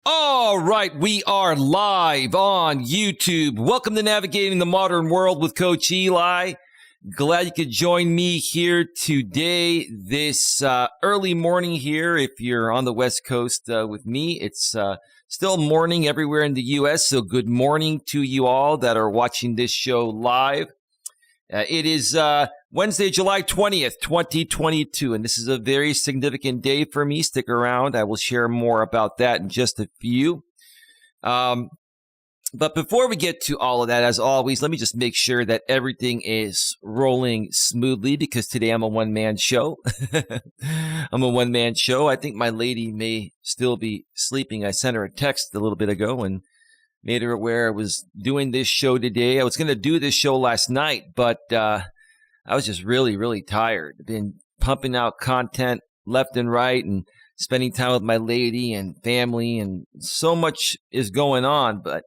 All right, we are live on YouTube. Welcome to Navigating the Modern World with Coach Eli. Glad you could join me here today, this early morning here. If you're on the West Coast with me, it's still morning everywhere in the U.S., so good morning to you all that are watching this show live. It is Wednesday, July 20th, 2022, and this is a very significant day for me. Stick around. I will share more about that in just a few. But before we get to all of that, as always, let me just make sure that everything is rolling smoothly because today I'm a one-man show. I'm a one-man show. I think my lady may still be sleeping. I sent her a text a little bit ago and made her aware I was doing this show today. I was going to do this show last night, but I was just really tired. I've been pumping out content left and right and spending time with my lady and family, and so much is going on. But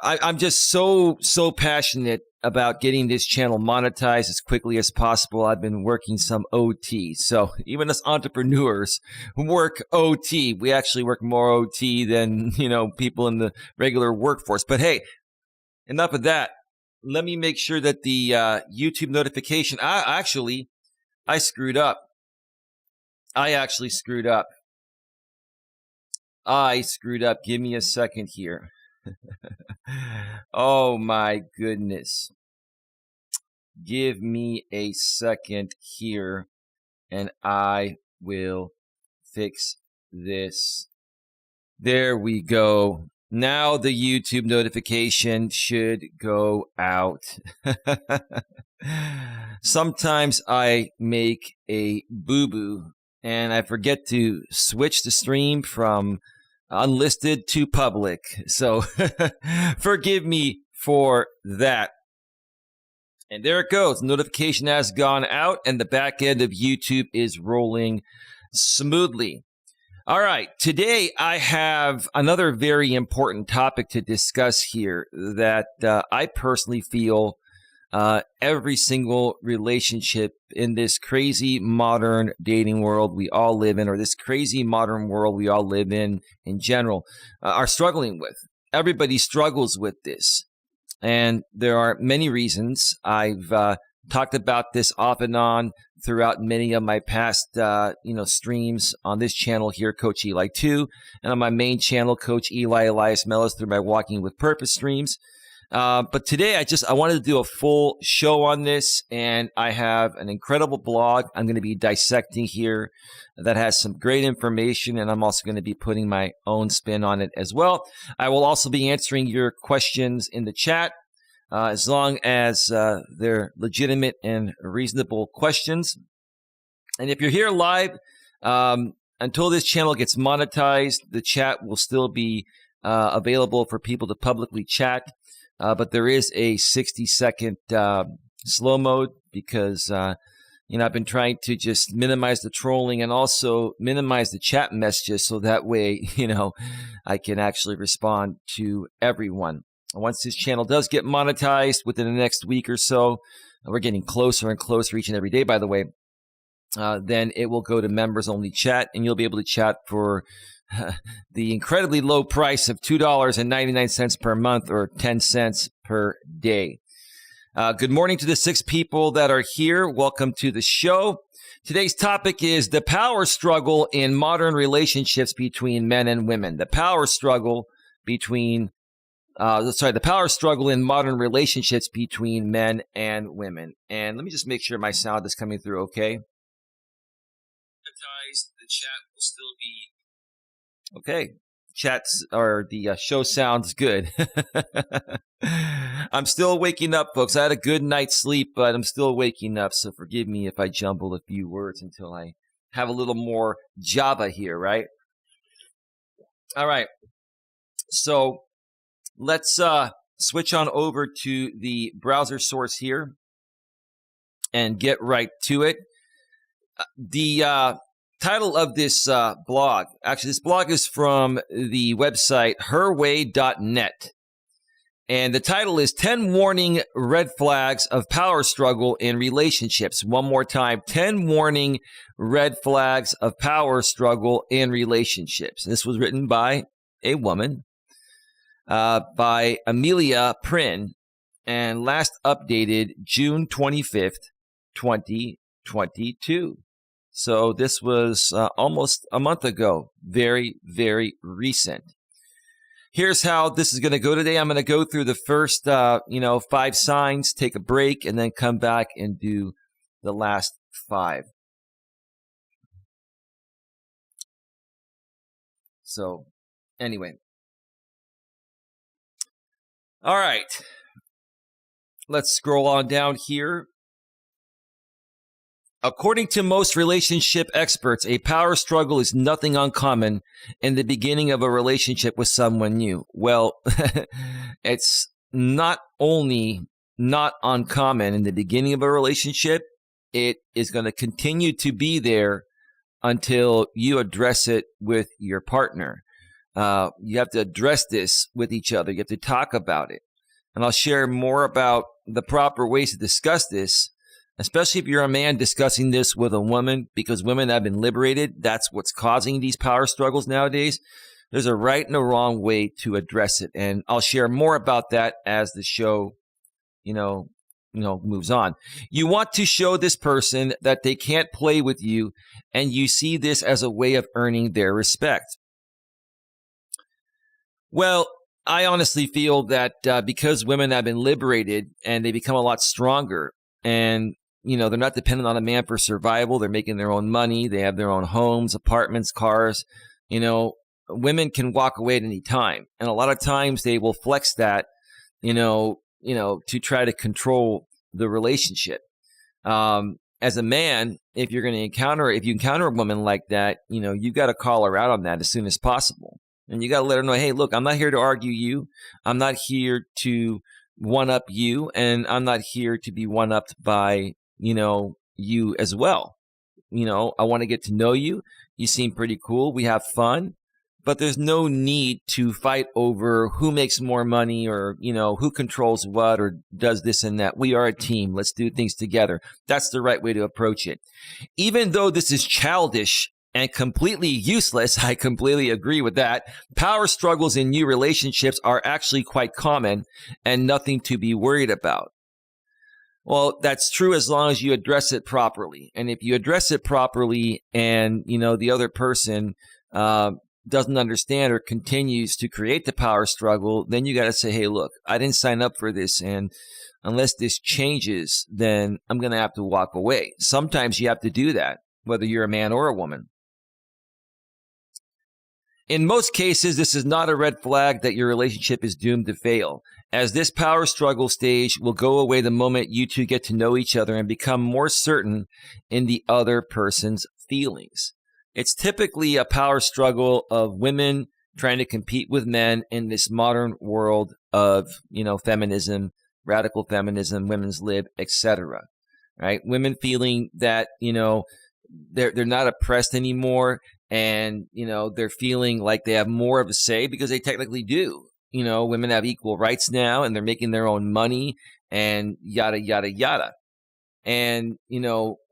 I'm just so passionate about getting this channel monetized as quickly as possible. I've been working some OT. So even as entrepreneurs who work OT, we actually work more OT than, people in the regular workforce. But hey, enough of that. Let me make sure that the YouTube notification, I screwed up. I actually screwed up. Give me a second here. Oh my goodness. Give me a second here and I will fix this. There we go. Now the YouTube notification should go out. Sometimes I make a boo-boo and I forget to switch the stream from unlisted to public. So forgive me for that. And there it goes. Notification has gone out and the back end of YouTube is rolling smoothly. All right. Today I have another very important topic to discuss here that I personally feel every single relationship in this crazy modern dating world we all live in, or this crazy modern world we all live in general, are struggling with. Everybody struggles with this. And there are many reasons. I've talked about this off and on throughout many of my past, streams on this channel here, Coach Eli 2, and on my main channel, Coach Eli, Elias Melas, through my Walking with Purpose streams. But today I wanted to do a full show on this, and I have an incredible blog I'm going to be dissecting here that has some great information, and I'm also going to be putting my own spin on it as well. I will also be answering your questions in the chat, as long as they're legitimate and reasonable questions. And if you're here live, until this channel gets monetized, the chat will still be available for people to publicly chat. But there is a 60-second slow mode because, I've been trying to just minimize the trolling and also minimize the chat messages so that way, I can actually respond to everyone. Once this channel does get monetized within the next week or so, we're getting closer and closer each and every day, by the way, then it will go to members-only chat, and you'll be able to chat for the incredibly low price of $2.99 per month or 10 cents per day. Good morning to the 6 people that are here. Welcome to the show. Today's topic is the power struggle in modern relationships between men and women. The power struggle in modern relationships between men and women. And let me just make sure my sound is coming through okay. The chat will still be okay. Chats or the show sounds good. I'm still waking up, folks. I had a good night's sleep, but I'm still waking up. So forgive me if I jumble a few words until I have a little more Java here, right? All right. So let's switch on over to the browser source here and get right to it. The title of this blog, actually this blog is from the website herway.net. And the title is 10 Warning Red Flags of Power Struggle in Relationships. One more time, 10 Warning Red Flags of Power Struggle in Relationships. This was written by a woman, by Amelia Prin, and last updated June 25th, 2022. So this was almost a month ago. Very, very recent. Here's how this is going to go today. I'm going to go through the first, 5 signs, take a break, and then come back and do the last 5. So, anyway. All right. Let's scroll on down here. According to most relationship experts, a power struggle is nothing uncommon in the beginning of a relationship with someone new. Well, it's not only not uncommon in the beginning of a relationship, it is going to continue to be there until you address it with your partner. You have to address this with each other. You have to talk about it. And I'll share more about the proper ways to discuss this, especially if you're a man discussing this with a woman, because women have been liberated. That's what's causing these power struggles nowadays. There's a right and a wrong way to address it. And I'll share more about that as the show, moves on. You want to show this person that they can't play with you, and you see this as a way of earning their respect. Well, I honestly feel that because women have been liberated and they become a lot stronger, and they're not dependent on a man for survival. They're making their own money. They have their own homes, apartments, cars. Women can walk away at any time. And a lot of times they will flex that, to try to control the relationship. As a man, if you encounter a woman like that, you got to call her out on that as soon as possible. And you got to let her know, hey, look, I'm not here to argue you. I'm not here to one-up you, and I'm not here to be one-upped by you as well. I want to get to know you. You seem pretty cool. We have fun, but there's no need to fight over who makes more money or, who controls what or does this and that. We are a team. Let's do things together. That's the right way to approach it. Even though this is childish and completely useless, I completely agree with that. Power struggles in new relationships are actually quite common and nothing to be worried about. Well, that's true as long as you address it properly. And if you address it properly and, the other person doesn't understand or continues to create the power struggle, then you got to say, hey, look, I didn't sign up for this. And unless this changes, then I'm going to have to walk away. Sometimes you have to do that, whether you're a man or a woman. In most cases, this is not a red flag that your relationship is doomed to fail, as this power struggle stage will go away the moment you two get to know each other and become more certain in the other person's feelings. It's typically a power struggle of women trying to compete with men in this modern world of, feminism, radical feminism, women's lib, etc. Right? Women feeling that, they're not oppressed anymore. And, they're feeling like they have more of a say because they technically do. Women have equal rights now and they're making their own money and yada, yada, yada. And,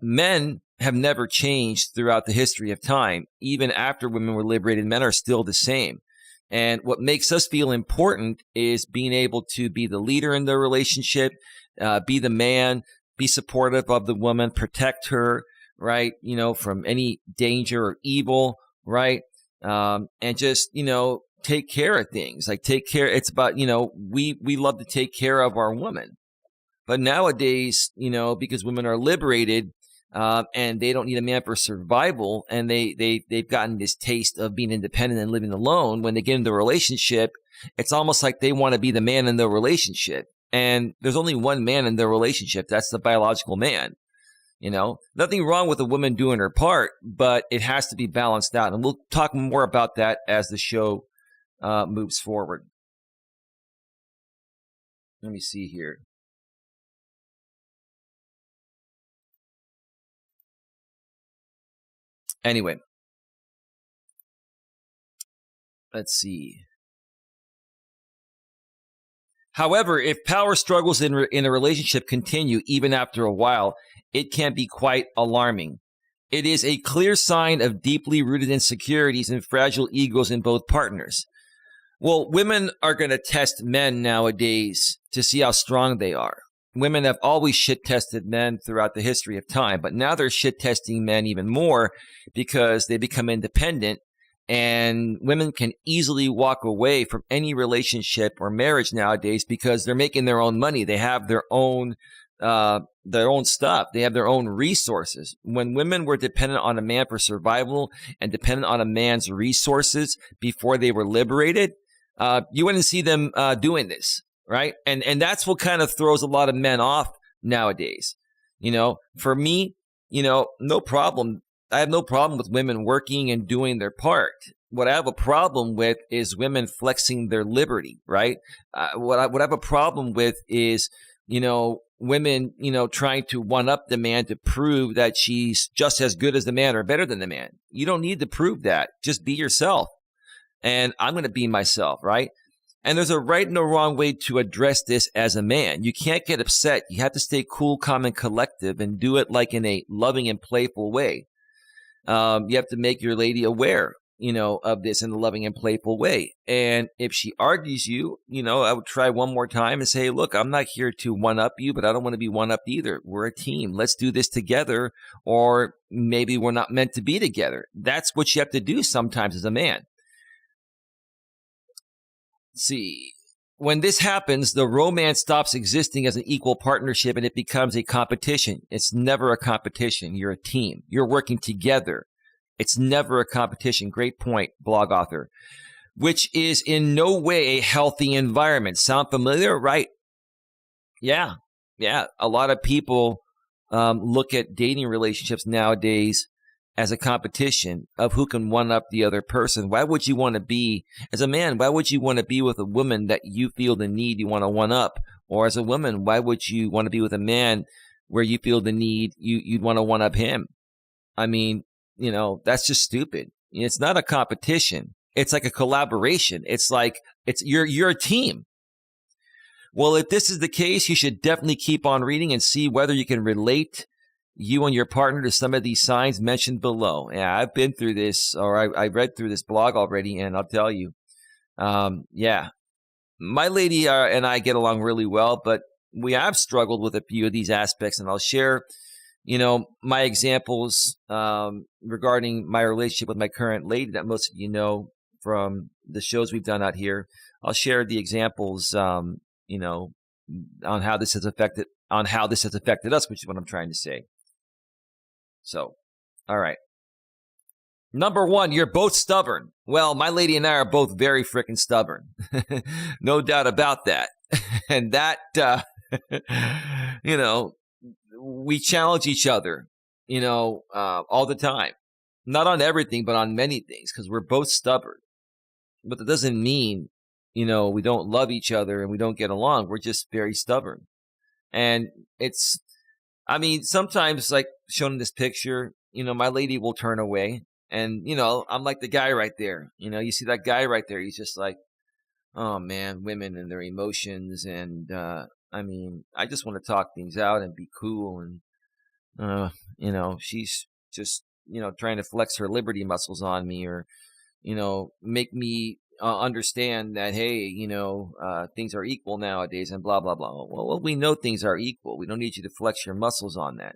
men have never changed throughout the history of time. Even after women were liberated, men are still the same. And what makes us feel important is being able to be the leader in the relationship, be the man, be supportive of the woman, protect her, right? From any danger or evil, right? And just, take care of things. Like take care. It's about, we love to take care of our woman. But nowadays, because women are liberated, and they don't need a man for survival, and they've gotten this taste of being independent and living alone. When they get into a relationship, it's almost like they want to be the man in the relationship. And there's only one man in the relationship. That's the biological man. Nothing wrong with a woman doing her part, but it has to be balanced out. And we'll talk more about that as the show moves forward. Let me see here. Anyway, let's see. However, if power struggles in a relationship continue even after a while, it can be quite alarming. It is a clear sign of deeply rooted insecurities and fragile egos in both partners. Well, women are going to test men nowadays to see how strong they are. Women have always shit tested men throughout the history of time, but now they're shit testing men even more because they become independent, and women can easily walk away from any relationship or marriage nowadays because they're making their own money. They have their own stuff. They have their own resources. When women were dependent on a man for survival and dependent on a man's resources before they were liberated, you wouldn't see them doing this, right? And that's what kind of throws a lot of men off nowadays. For me, no problem. I have no problem with women working and doing their part. What I have a problem with is women flexing their liberty, right? What I have a problem with is, women, trying to one up the man to prove that she's just as good as the man or better than the man. You don't need to prove that. Just be yourself. And I'm going to be myself, right? And there's a right and a wrong way to address this as a man. You can't get upset. You have to stay cool, calm, and collective and do it like in a loving and playful way. You have to make your lady aware, of this in a loving and playful way. And if she argues you, I would try one more time and say, look, I'm not here to one up you, but I don't want to be one upped either. We're a team. Let's do this together. Or maybe we're not meant to be together. That's what you have to do sometimes as a man. See, when this happens, the romance stops existing as an equal partnership and it becomes a competition. It's never a competition. You're a team. You're working together. It's never a competition. Great point, blog author. Which is in no way a healthy environment. Sound familiar? Right. Yeah. A lot of people look at dating relationships nowadays as a competition of who can one up the other person. Why would you want to be, as a man, why would you want to be with a woman that you feel the need you want to one up? Or as a woman, why would you want to be with a man where you feel the need you'd want to one up him? I mean, that's just stupid. It's not a competition. It's like a collaboration. It's like you're a team. Well, if this is the case, you should definitely keep on reading and see whether you can relate you and your partner to some of these signs mentioned below. Yeah, I've been through this, or I read through this blog already, and I'll tell you, my lady and I get along really well, but we have struggled with a few of these aspects, and I'll share, my examples regarding my relationship with my current lady that most of you know from the shows we've done out here. I'll share the examples, on how this has affected us, which is what I'm trying to say. So, all right. Number one, you're both stubborn. Well, my lady and I are both very freaking stubborn. No doubt about that. And that, we challenge each other, all the time. Not on everything, but on many things, because we're both stubborn. But that doesn't mean, we don't love each other and we don't get along. We're just very stubborn. And sometimes, like shown in this picture, my lady will turn away. And, I'm like the guy right there. You see that guy right there. He's just like, oh, man, women and their emotions. And, I just want to talk things out and be cool. And, she's just, trying to flex her liberty muscles on me or, make me understand that, hey, things are equal nowadays and blah, blah, blah. Well, we know things are equal. We don't need you to flex your muscles on that.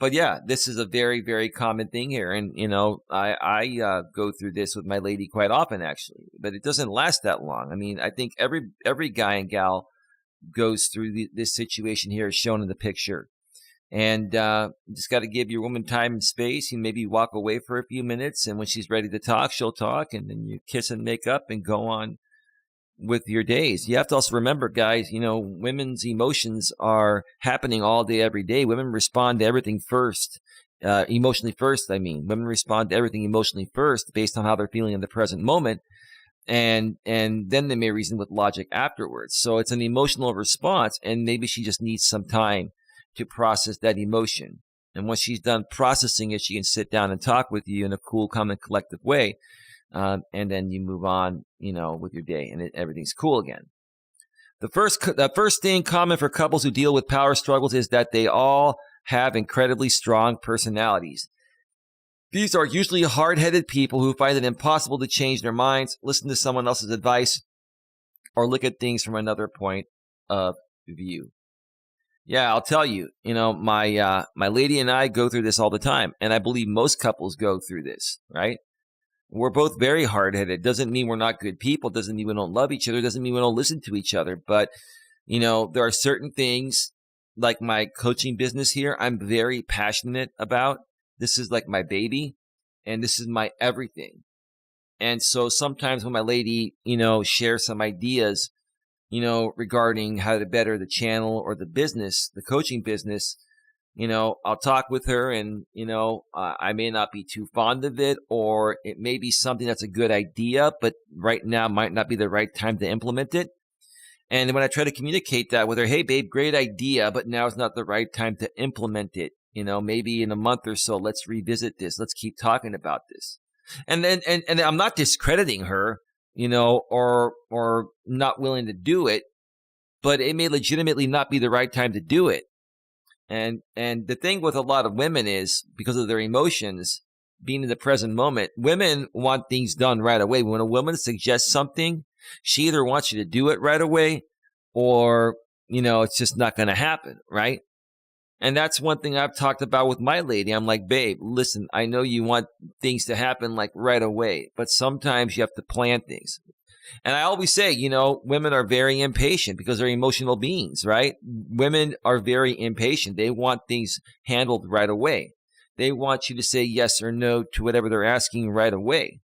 But yeah, this is a very, very common thing here. And, I go through this with my lady quite often, actually, but it doesn't last that long. I think every guy and gal goes through this situation here as shown in the picture. And just got to give your woman time and space. You maybe walk away for a few minutes, and when she's ready to talk, she'll talk, and then you kiss and make up and go on with your days. You have to also remember, guys, women's emotions are happening all day, every day. Women respond to everything first, emotionally first, Women respond to everything emotionally first based on how they're feeling in the present moment. And then they may reason with logic afterwards. So it's an emotional response, and maybe she just needs some time to process that emotion. And once she's done processing it, she can sit down and talk with you in a cool, calm, and collective way. And then you move on, with your day, and everything's cool again. The first thing common for couples who deal with power struggles is that they all have incredibly strong personalities. These are usually hard-headed people who find it impossible to change their minds, listen to someone else's advice, or look at things from another point of view. Yeah, I'll tell you, my lady and I go through this all the time, and I believe most couples go through this, right? We're both very hard-headed. Doesn't mean we're not good people. Doesn't mean we don't love each other. Doesn't mean we don't listen to each other. But, there are certain things like my coaching business here I'm very passionate about. This is like my baby, and this is my everything. And so sometimes when my lady, shares some ideas, regarding how to better the channel or the business, the coaching business, I'll talk with her and, I may not be too fond of it, or it may be something that's a good idea, but right now might not be the right time to implement it. And when I try to communicate that with her, hey, babe, great idea, but now is not the right time to implement it. Maybe in a month or so, let's revisit this. Let's keep talking about this. And then, and I'm not discrediting her, or not willing to do it, but it may legitimately not be the right time to do it. And the thing with a lot of women is, because of their emotions, being in the present moment, women want things done right away. When a woman suggests something, she either wants you to do it right away, or, it's just not going to happen, right? And that's one thing I've talked about with my lady. I'm like, babe, listen, I know you want things to happen like right away, but sometimes you have to plan things. And I always say, women are very impatient because they're emotional beings, right? Women are very impatient. They want things handled right away. They want you to say yes or no to whatever they're asking right away.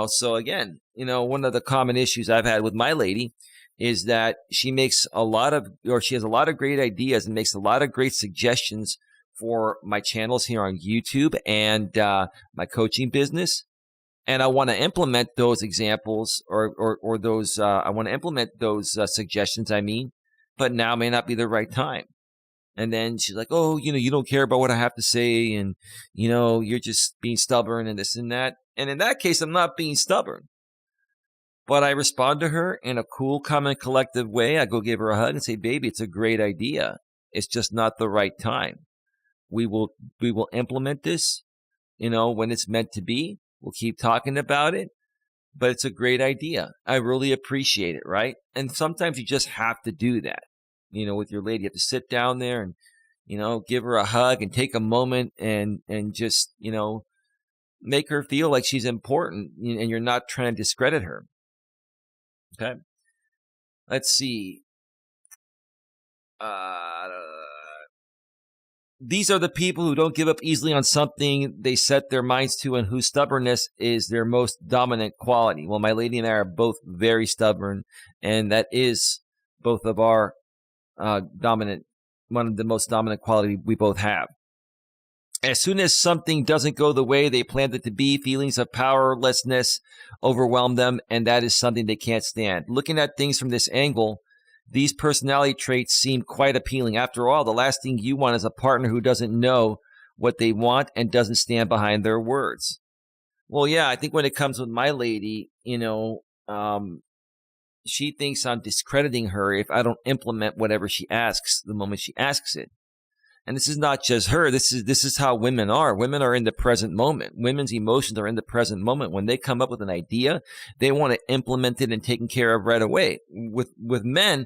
So again, one of the common issues I've had with my lady is that she has a lot of great ideas and makes a lot of great suggestions for my channels here on YouTube and my coaching business. And I want to implement those examples or those, I want to implement those suggestions, but now may not be the right time. And then she's like, oh, you don't care about what I have to say. And, you're just being stubborn and this and that. And in that case, I'm not being stubborn. But I respond to her in a cool, calm, and collective way. I go give her a hug and say, baby, it's a great idea. It's just not the right time. We will implement this, when it's meant to be. We'll keep talking about it, but it's a great idea. I really appreciate it, right? And sometimes you just have to do that, with your lady. You have to sit down there and, give her a hug and take a moment and just, make her feel like she's important and you're not trying to discredit her. Okay. Let's see. These are the people who don't give up easily on something they set their minds to and whose stubbornness is their most dominant quality. Well, my lady and I are both very stubborn, and that is both of our one of the most dominant quality we both have. As soon as something doesn't go the way they planned it to be, feelings of powerlessness overwhelm them, and that is something they can't stand. Looking at things from this angle, these personality traits seem quite appealing. After all, the last thing you want is a partner who doesn't know what they want and doesn't stand behind their words. Well, yeah, I think when it comes with my lady, she thinks I'm discrediting her if I don't implement whatever she asks the moment she asks it. And this is not just her. This is how women are. Women are in the present moment. Women's emotions are in the present moment. When they come up with an idea, they want it implemented and taken care of right away. With men,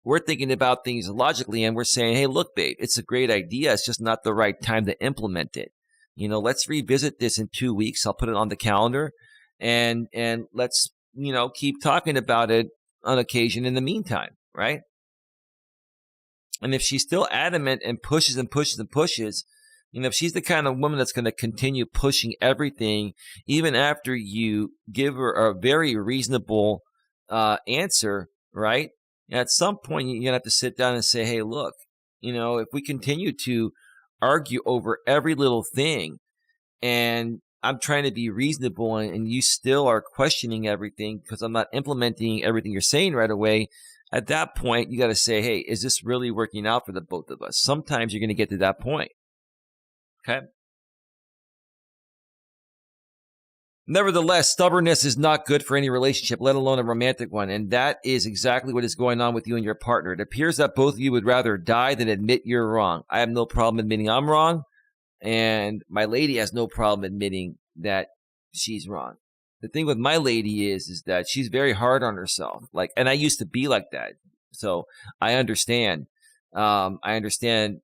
we're thinking about things logically and we're saying, hey, look, babe, it's a great idea. It's just not the right time to implement it. Let's revisit this in 2 weeks. I'll put it on the calendar and let's, keep talking about it on occasion in the meantime, right? And if she's still adamant and pushes and pushes and pushes, if she's the kind of woman that's going to continue pushing everything, even after you give her a very reasonable answer, right? At some point, you're going to have to sit down and say, hey, look, if we continue to argue over every little thing and I'm trying to be reasonable and you still are questioning everything because I'm not implementing everything you're saying right away, at that point, you got to say, hey, is this really working out for the both of us? Sometimes you're going to get to that point. Okay. Nevertheless, stubbornness is not good for any relationship, let alone a romantic one. And that is exactly what is going on with you and your partner. It appears that both of you would rather die than admit you're wrong. I have no problem admitting I'm wrong. And my lady has no problem admitting that she's wrong. the thing with my lady is that she's very hard on herself. Like, and I used to be like that. So I understand. I understand,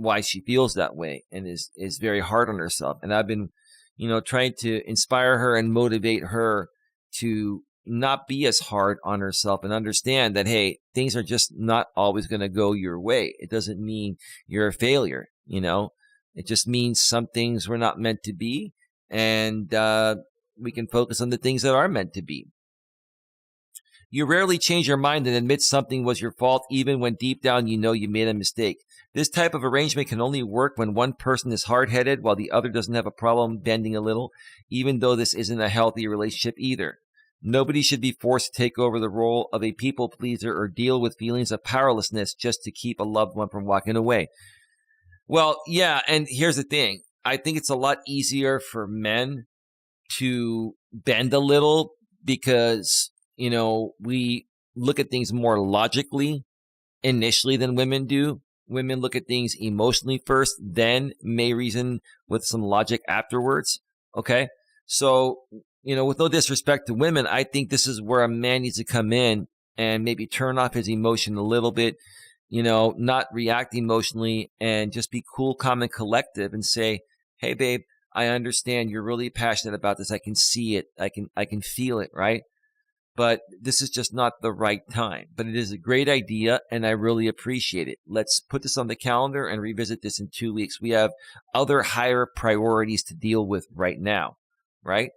why she feels that way and is very hard on herself. And I've been, trying to inspire her and motivate her to not be as hard on herself and understand that, hey, things are just not always going to go your way. It doesn't mean you're a failure. It just means some things were not meant to be. And, we can focus on the things that are meant to be. You rarely change your mind and admit something was your fault, even when deep down you know you made a mistake. This type of arrangement can only work when one person is hard-headed while the other doesn't have a problem bending a little, even though this isn't a healthy relationship either. Nobody should be forced to take over the role of a people pleaser or deal with feelings of powerlessness just to keep a loved one from walking away. Well, yeah, and here's the thing. I think it's a lot easier for men to bend a little because, we look at things more logically initially than women do. Women look at things emotionally first, then may reason with some logic afterwards. Okay. So, with no disrespect to women, I think this is where a man needs to come in and maybe turn off his emotion a little bit, not react emotionally and just be cool, calm, and collective and say, hey, babe, I understand you're really passionate about this. I can see it. I can feel it, right? But this is just not the right time. But it is a great idea, and I really appreciate it. Let's put this on the calendar and revisit this in 2 weeks. We have other higher priorities to deal with right now, right?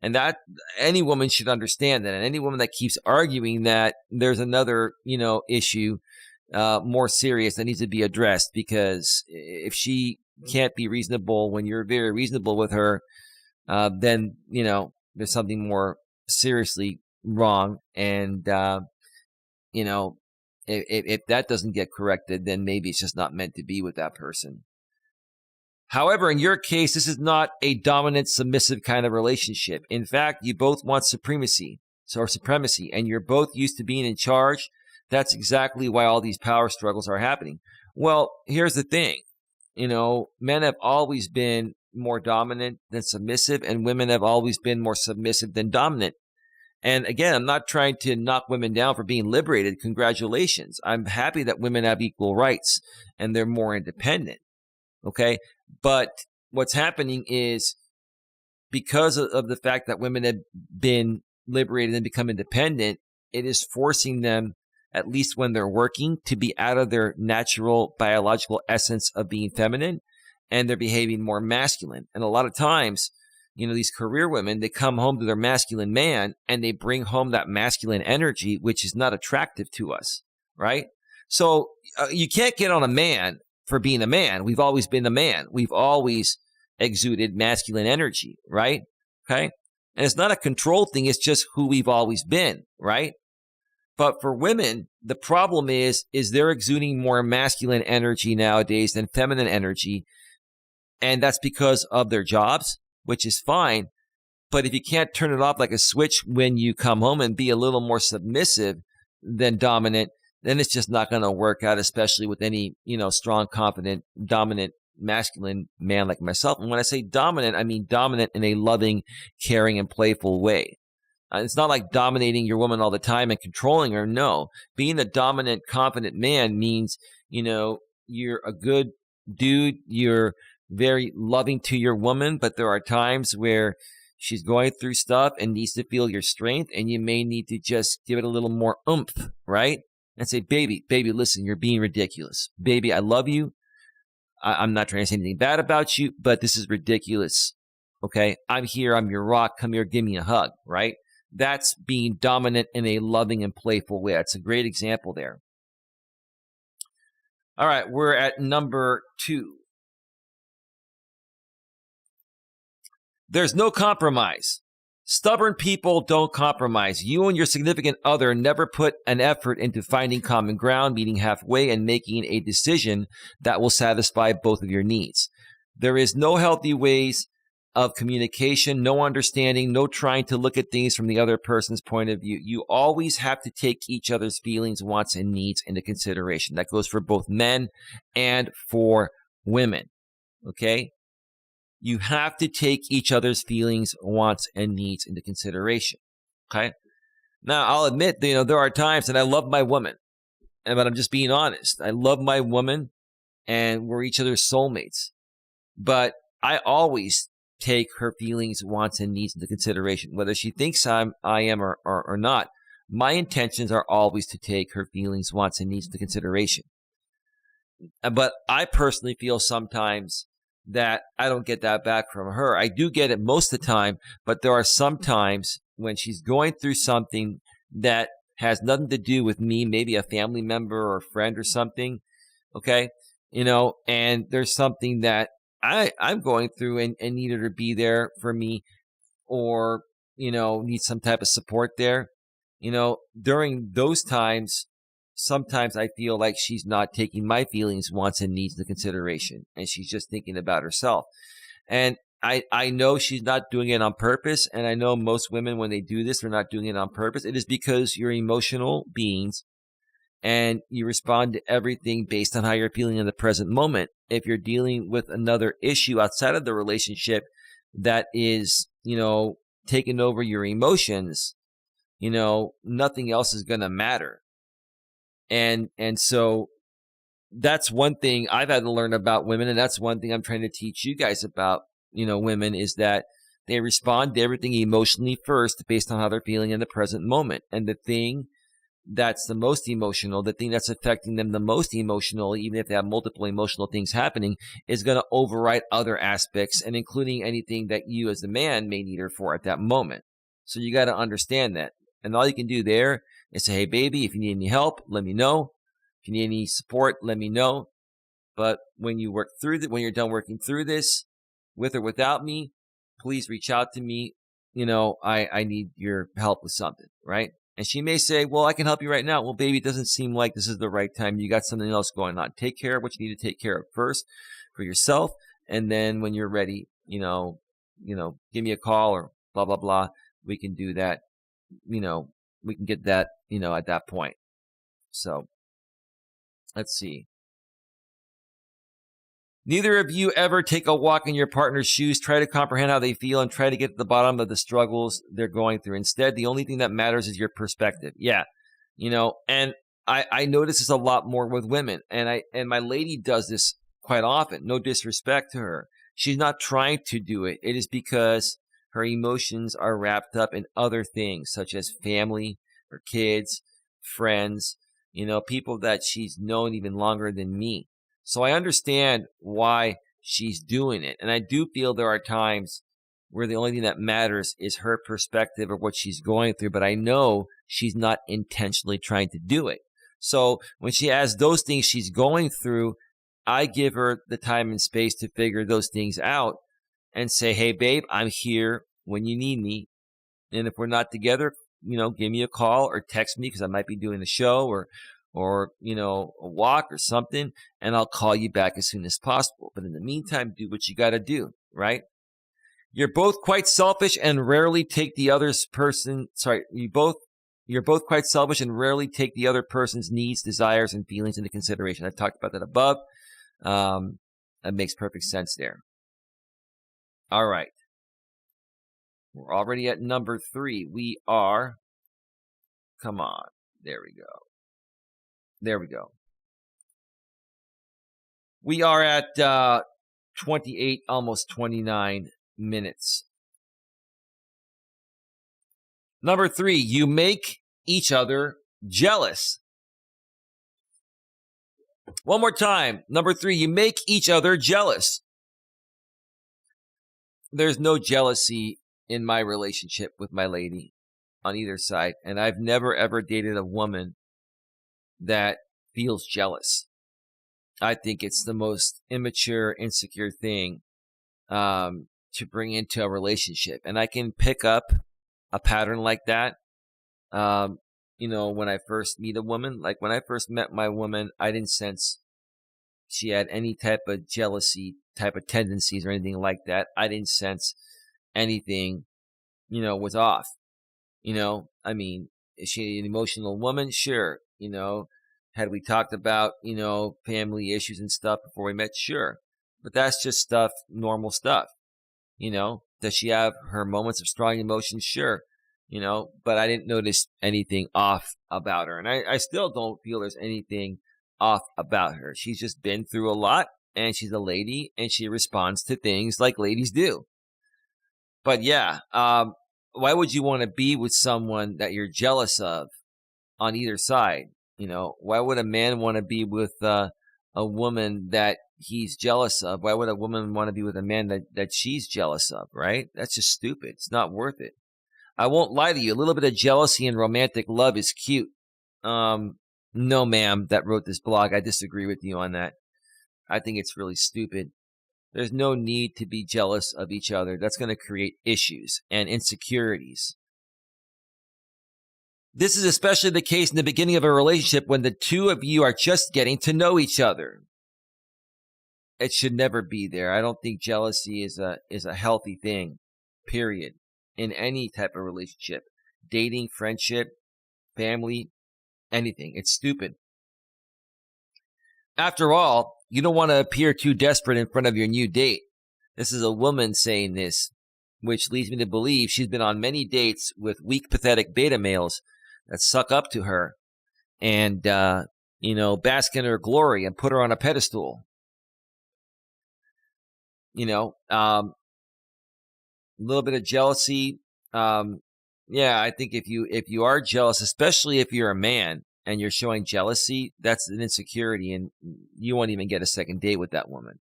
And that any woman should understand that. And any woman that keeps arguing that there's another, issue more serious that needs to be addressed, because if she can't be reasonable when you're very reasonable with her, then, there's something more seriously wrong. And, if that doesn't get corrected, then maybe it's just not meant to be with that person. However, in your case, this is not a dominant, submissive kind of relationship. In fact, you both want supremacy, and you're both used to being in charge. That's exactly why all these power struggles are happening. Well, here's the thing. Men have always been more dominant than submissive, and women have always been more submissive than dominant. And again, I'm not trying to knock women down for being liberated. Congratulations. I'm happy that women have equal rights and they're more independent. Okay. But what's happening is, because of the fact that women have been liberated and become independent, it is forcing them, at least when they're working, to be out of their natural biological essence of being feminine, and they're behaving more masculine. And a lot of times, these career women, they come home to their masculine man and they bring home that masculine energy, which is not attractive to us, right? So you can't get on a man for being a man. We've always been a man. We've always exuded masculine energy, right? Okay. And it's not a control thing. It's just who we've always been, right? But for women, the problem is they're exuding more masculine energy nowadays than feminine energy. And that's because of their jobs, which is fine. But if you can't turn it off like a switch when you come home and be a little more submissive than dominant, then it's just not going to work out, especially with any, strong, confident, dominant, masculine man like myself. And when I say dominant, I mean dominant in a loving, caring, and playful way. It's not like dominating your woman all the time and controlling her. No. Being a dominant, confident man means, you're a good dude. You're very loving to your woman, but there are times where she's going through stuff and needs to feel your strength, and you may need to just give it a little more oomph, right? And say, baby, listen, you're being ridiculous. Baby, I love you. I'm not trying to say anything bad about you, but this is ridiculous. Okay? I'm here. I'm your rock. Come here. Give me a hug, right? That's being dominant in a loving and playful way. That's a great example there. All right. We're at number 2. There's no compromise. Stubborn people don't compromise. You and your significant other never put an effort into finding common ground, meeting halfway, and making a decision that will satisfy both of your needs. There is no healthy ways of communication, no understanding, no trying to look at things from the other person's point of view. You always have to take each other's feelings, wants, and needs into consideration. That goes for both men and for women. Okay? You have to take each other's feelings, wants, and needs into consideration. Okay. Now, I'll admit, there are times that I love my woman, but I'm just being honest. I love my woman, and we're each other's soulmates. But I always take her feelings, wants, and needs into consideration, whether she thinks I am or not. My intentions are always to take her feelings, wants, and needs into consideration. But I personally feel sometimes that I don't get that back from her. I do get it most of the time, but there are some times when she's going through something that has nothing to do with me, maybe a family member or a friend or something, okay? And there's something that I'm going through and need her to be there for me, or, need some type of support there. During those times, sometimes I feel like she's not taking my feelings, wants, and needs into consideration, and she's just thinking about herself. And I know she's not doing it on purpose, and I know most women, when they do this, they're not doing it on purpose. It is because you're emotional beings, and you respond to everything based on how you're feeling in the present moment. If you're dealing with another issue outside of the relationship that is, taking over your emotions, nothing else is going to matter. And so that's one thing I've had to learn about women, and that's one thing I'm trying to teach you guys about, women, is that they respond to everything emotionally first based on how they're feeling in the present moment. And the thing that's the most emotional, the thing that's affecting them the most emotionally, even if they have multiple emotional things happening, is going to override other aspects, and including anything that you as the man may need her for at that moment. So you got to understand that. And all you can do there is say, hey, baby, if you need any help, let me know. If you need any support, let me know. But when you work through when you're done working through this, with or without me, please reach out to me. I need your help with something, right? And she may say, well, I can help you right now. Well, baby, it doesn't seem like this is the right time. You got something else going on. Take care of what you need to take care of first for yourself. And then when you're ready, give me a call or blah, blah, blah. We can do that. We can get that, at that point. So let's see. Neither of you ever take a walk in your partner's shoes, try to comprehend how they feel, and try to get to the bottom of the struggles they're going through. Instead, the only thing that matters is your perspective. Yeah. And I notice this a lot more with women, and my lady does this quite often. No disrespect to her. She's not trying to do it. It is because her emotions are wrapped up in other things, such as family, her kids, friends, people that she's known even longer than me. So I understand why she's doing it. And I do feel there are times where the only thing that matters is her perspective of what she's going through. But I know she's not intentionally trying to do it. So when she has those things she's going through, I give her the time and space to figure those things out and say, hey, babe, I'm here when you need me. And if we're not together, give me a call or text me, because I might be doing a show or a walk or something, and I'll call you back as soon as possible. But in the meantime, do what you got to do, right? You're both quite selfish and rarely take the you're both quite selfish and rarely take the other person's needs, desires, and feelings into consideration. I've talked about that above. That makes perfect sense there. All right. We're already at number 3. Come on. There we go. We are at 28, almost 29 minutes. Number 3, you make each other jealous. One more time. Number 3, you make each other jealous. There's no jealousy in my relationship with my lady on either side. And I've never, ever dated a woman that feels jealous. I think it's the most immature, insecure thing to bring into a relationship. And I can pick up a pattern like that. When I first meet a woman, like when I first met my woman, I didn't sense she had any type of jealousy type of tendencies or anything like that. I didn't sense anything, was off. Is she an emotional woman? Sure. Had we talked about, family issues and stuff before we met? Sure. But that's just stuff, normal stuff. Does she have her moments of strong emotions? Sure. But I didn't notice anything off about her. And I still don't feel there's anything off about her. She's just been through a lot, and she's a lady, and she responds to things like ladies do. But yeah, why would you want to be with someone that you're jealous of on either side? Why would a man want to be with a woman that he's jealous of? Why would a woman want to be with a man that she's jealous of, right? That's just stupid. It's not worth it. I won't lie to you. A little bit of jealousy and romantic love is cute. No, ma'am, that wrote this blog. I disagree with you on that. I think it's really stupid. There's no need to be jealous of each other. That's going to create issues and insecurities. This is especially the case in the beginning of a relationship when the two of you are just getting to know each other. It should never be there. I don't think jealousy is a healthy thing, period, in any type of relationship. Dating, friendship, family, anything. It's stupid. After all, you don't want to appear too desperate in front of your new date. This is a woman saying this, which leads me to believe she's been on many dates with weak, pathetic beta males that suck up to her and, bask in her glory and put her on a pedestal. A little bit of jealousy. I think if you are jealous, especially if you're a man and you're showing jealousy, that's an insecurity, and you won't even get a second date with that woman.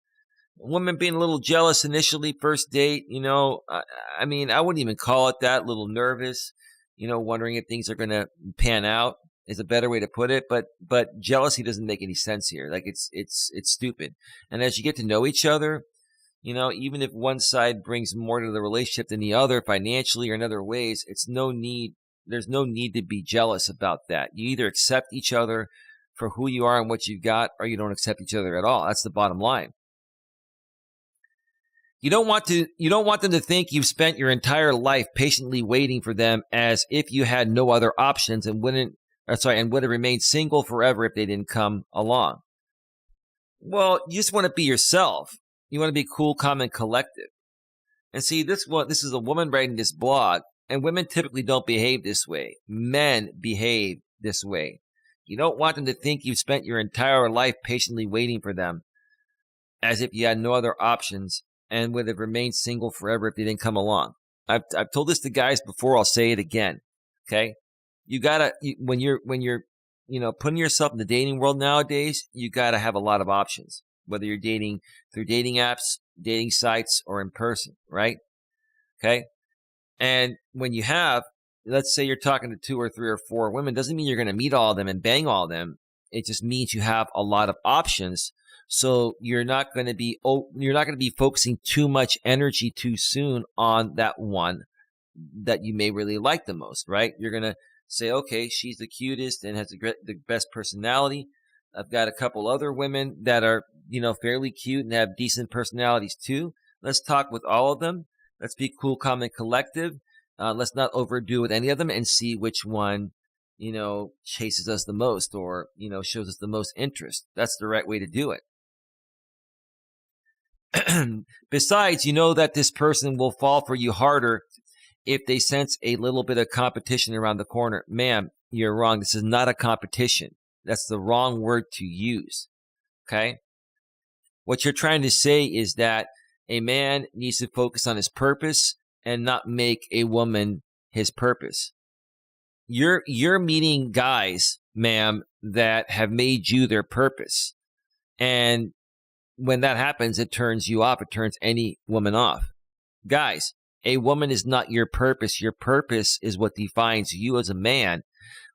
A woman being a little jealous initially, first date, I wouldn't even call it that. A little nervous, wondering if things are going to pan out is a better way to put it. But jealousy doesn't make any sense here. Like it's stupid. And as you get to know each other, even if one side brings more to the relationship than the other financially or in other ways, there's no need to be jealous about that. You either accept each other for who you are and what you've got, or you don't accept each other at all. That's the bottom line. You don't want them to think you've spent your entire life patiently waiting for them as if you had no other options and would have remained single forever if they didn't come along. Well, you just want to be yourself. You want to be cool, calm, and collective. And see, this is a woman writing this blog, and women typically don't behave this way. Men behave this way. You don't want them to think you've spent your entire life patiently waiting for them as if you had no other options and would have remained single forever if they didn't come along. I've told this to guys before. I'll say it again. Okay, when you're putting yourself in the dating world nowadays, you gotta have a lot of options. Whether you're dating through dating apps, dating sites, or in person, right? Okay, and when you have, let's say you're talking to 2 or 3 or 4 women, doesn't mean you're going to meet all of them and bang all of them. It just means you have a lot of options. So you're not going to be focusing too much energy too soon on that one that you may really like the most, right? You're going to say, okay, she's the cutest and has the best personality. I've got a couple other women that are, fairly cute and have decent personalities too. Let's talk with all of them. Let's be cool, calm, and collective. Let's not overdo with any of them and see which one, chases us the most or, shows us the most interest. That's the right way to do it. Besides, you know that this person will fall for you harder if they sense a little bit of competition around the corner. Ma'am, you're wrong. This is not a competition. That's the wrong word to use. Okay? What you're trying to say is that a man needs to focus on his purpose and not make a woman his purpose. You're meeting guys, ma'am, that have made you their purpose. And when that happens, it turns you off. It turns any woman off. Guys, a woman is not your purpose. Your purpose is what defines you as a man.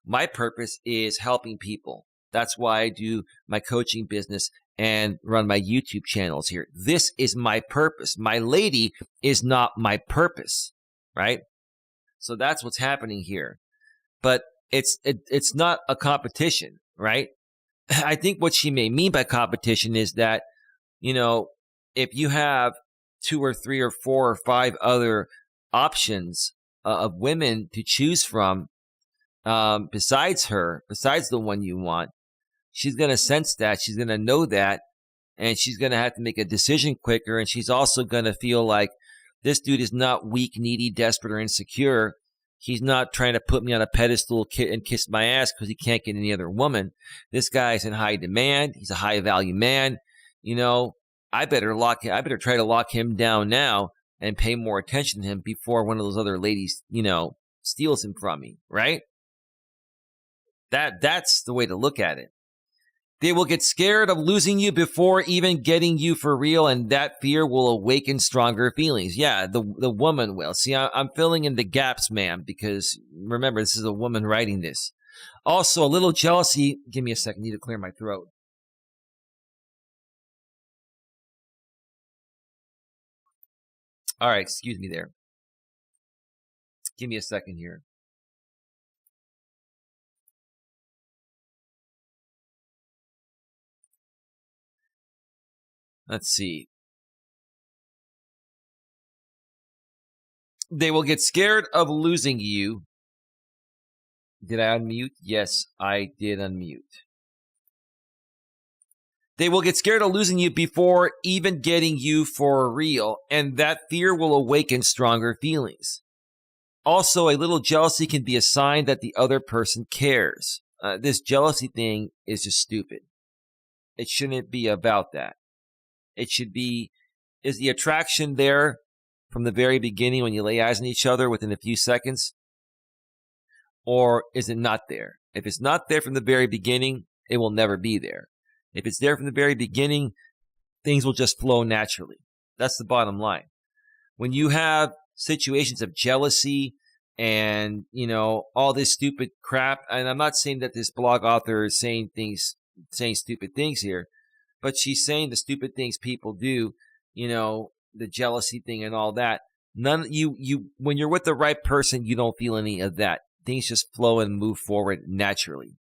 My purpose is helping people. That's why I do my coaching business and run my YouTube channels here. This is my purpose. My lady is not my purpose, right? So that's what's happening here. But it's not a competition, right? I think what she may mean by competition is that, if you have 2 or 3 or 4 or 5 other options of women to choose from, besides the one you want, she's going to sense that. She's going to know that. And she's going to have to make a decision quicker. And she's also going to feel like This dude is not weak, needy, desperate, or insecure. He's not trying to put me on a pedestal and kiss my ass because he can't get any other woman. This guy's in high demand. He's a high value man. I better try to lock him down now and pay more attention to him before one of those other ladies, steals him from me, right? That's the way to look at it. They will get scared of losing you before even getting you for real, and that fear will awaken stronger feelings. Yeah, the woman will. See, I'm filling in the gaps, ma'am, because remember, this is a woman writing this. Also, a little jealousy. Give me a second. I need to clear my throat. All right, excuse me there. Give me a second here. Let's see. They will get scared of losing you. Did I unmute? Yes, I did unmute. They will get scared of losing you before even getting you for real, and that fear will awaken stronger feelings. Also, a little jealousy can be a sign that the other person cares. This jealousy thing is just stupid. It shouldn't be about that. It should be, is the attraction there from the very beginning when you lay eyes on each other within a few seconds? Or is it not there? If it's not there from the very beginning, it will never be there. If it's there from the very beginning, things will just flow naturally. That's the bottom line. When you have situations of jealousy and, all this stupid crap, and I'm not saying that this blog author is saying stupid things here, but she's saying the stupid things people do, the jealousy thing and all that. When you're with the right person, you don't feel any of that. Things just flow and move forward naturally.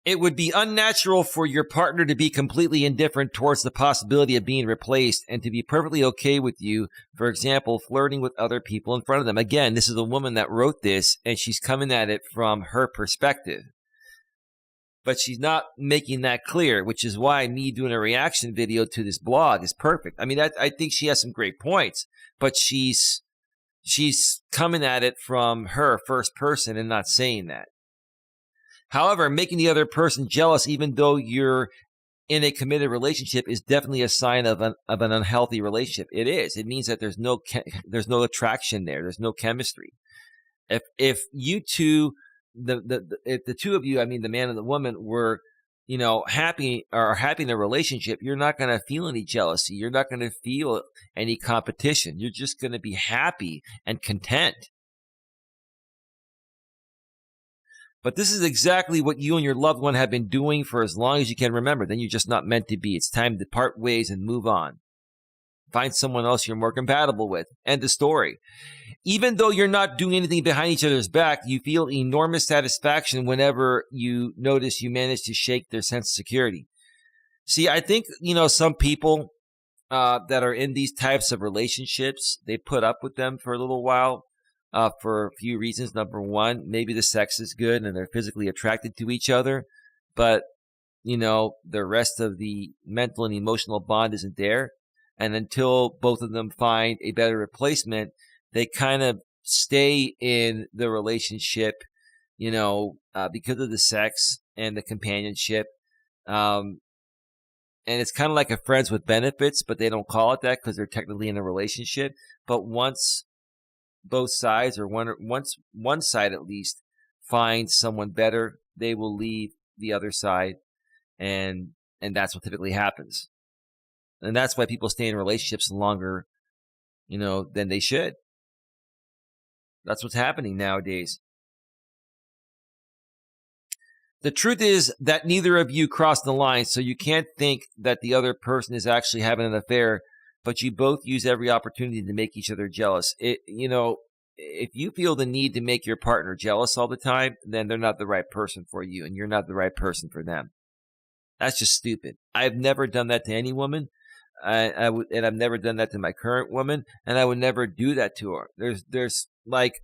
It would be unnatural for your partner to be completely indifferent towards the possibility of being replaced and to be perfectly okay with you, for example, flirting with other people in front of them. Again, this is a woman that wrote this, and she's coming at it from her perspective. But she's not making that clear, which is why me doing a reaction video to this blog is perfect. I mean, I think she has some great points, but she's coming at it from her first person and not saying that. However, making the other person jealous, even though you're in a committed relationship, is definitely a sign of an unhealthy relationship. It is. It means that there's no attraction there. There's no chemistry. If you two, if the two of you, I mean the man and the woman, were happy in a relationship, you're not going to feel any jealousy. You're not going to feel any competition. You're just going to be happy and content. But this is exactly what you and your loved one have been doing for as long as you can remember. Then you're just not meant to be. It's time to part ways and move on. Find someone else you're more compatible with. End of story. Even though you're not doing anything behind each other's back, you feel enormous satisfaction whenever you notice you manage to shake their sense of security. See, I think, some people that are in these types of relationships, they put up with them for a little while for a few reasons. Number one, maybe the sex is good and they're physically attracted to each other, but, the rest of the mental and emotional bond isn't there. And until both of them find a better replacement, they kind of stay in the relationship, because of the sex and the companionship. And it's kind of like a friends with benefits, but they don't call it that because they're technically in a relationship. But once both sides, or once one side at least, finds someone better, they will leave the other side. And that's what typically happens. And that's why people stay in relationships longer, than they should. That's what's happening nowadays. The truth is that neither of you crossed the line, so you can't think that the other person is actually having an affair, but you both use every opportunity to make each other jealous. If you feel the need to make your partner jealous all the time, then they're not the right person for you, and you're not the right person for them. That's just stupid. I've never done that to any woman. And I've never done that to my current woman, and I would never do that to her.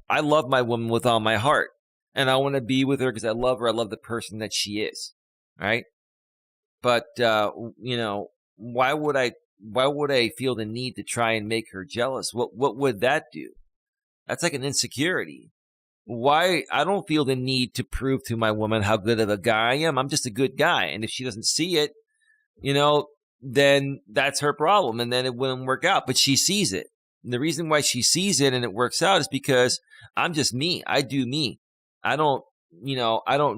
I love my woman with all my heart, and I want to be with her because I love her. I love the person that she is, right? But, why would I why would I feel the need to try and make her jealous? What would that do? That's like an insecurity. Why? I don't feel the need to prove to my woman how good of a guy I am. I'm just a good guy. And if she doesn't see it, then that's her problem. And then it wouldn't work out. But she sees it. And the reason why she sees it and it works out is because I'm just me. I do me. I don't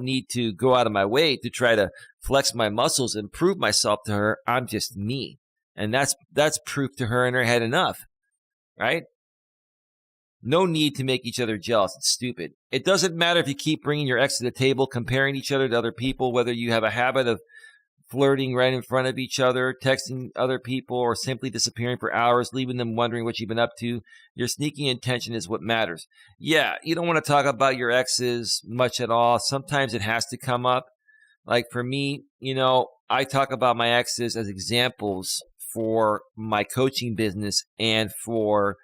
need to go out of my way to try to flex my muscles and prove myself to her. I'm just me. And that's proof to her in her head enough, right? No need to make each other jealous. It's stupid. It doesn't matter if you keep bringing your ex to the table, comparing each other to other people, whether you have a habit of flirting right in front of each other, texting other people, or simply disappearing for hours, leaving them wondering what you've been up to. Your sneaking intention is what matters. Yeah, you don't want to talk about your exes much at all. Sometimes it has to come up. Like for me, I talk about my exes as examples for my coaching business and for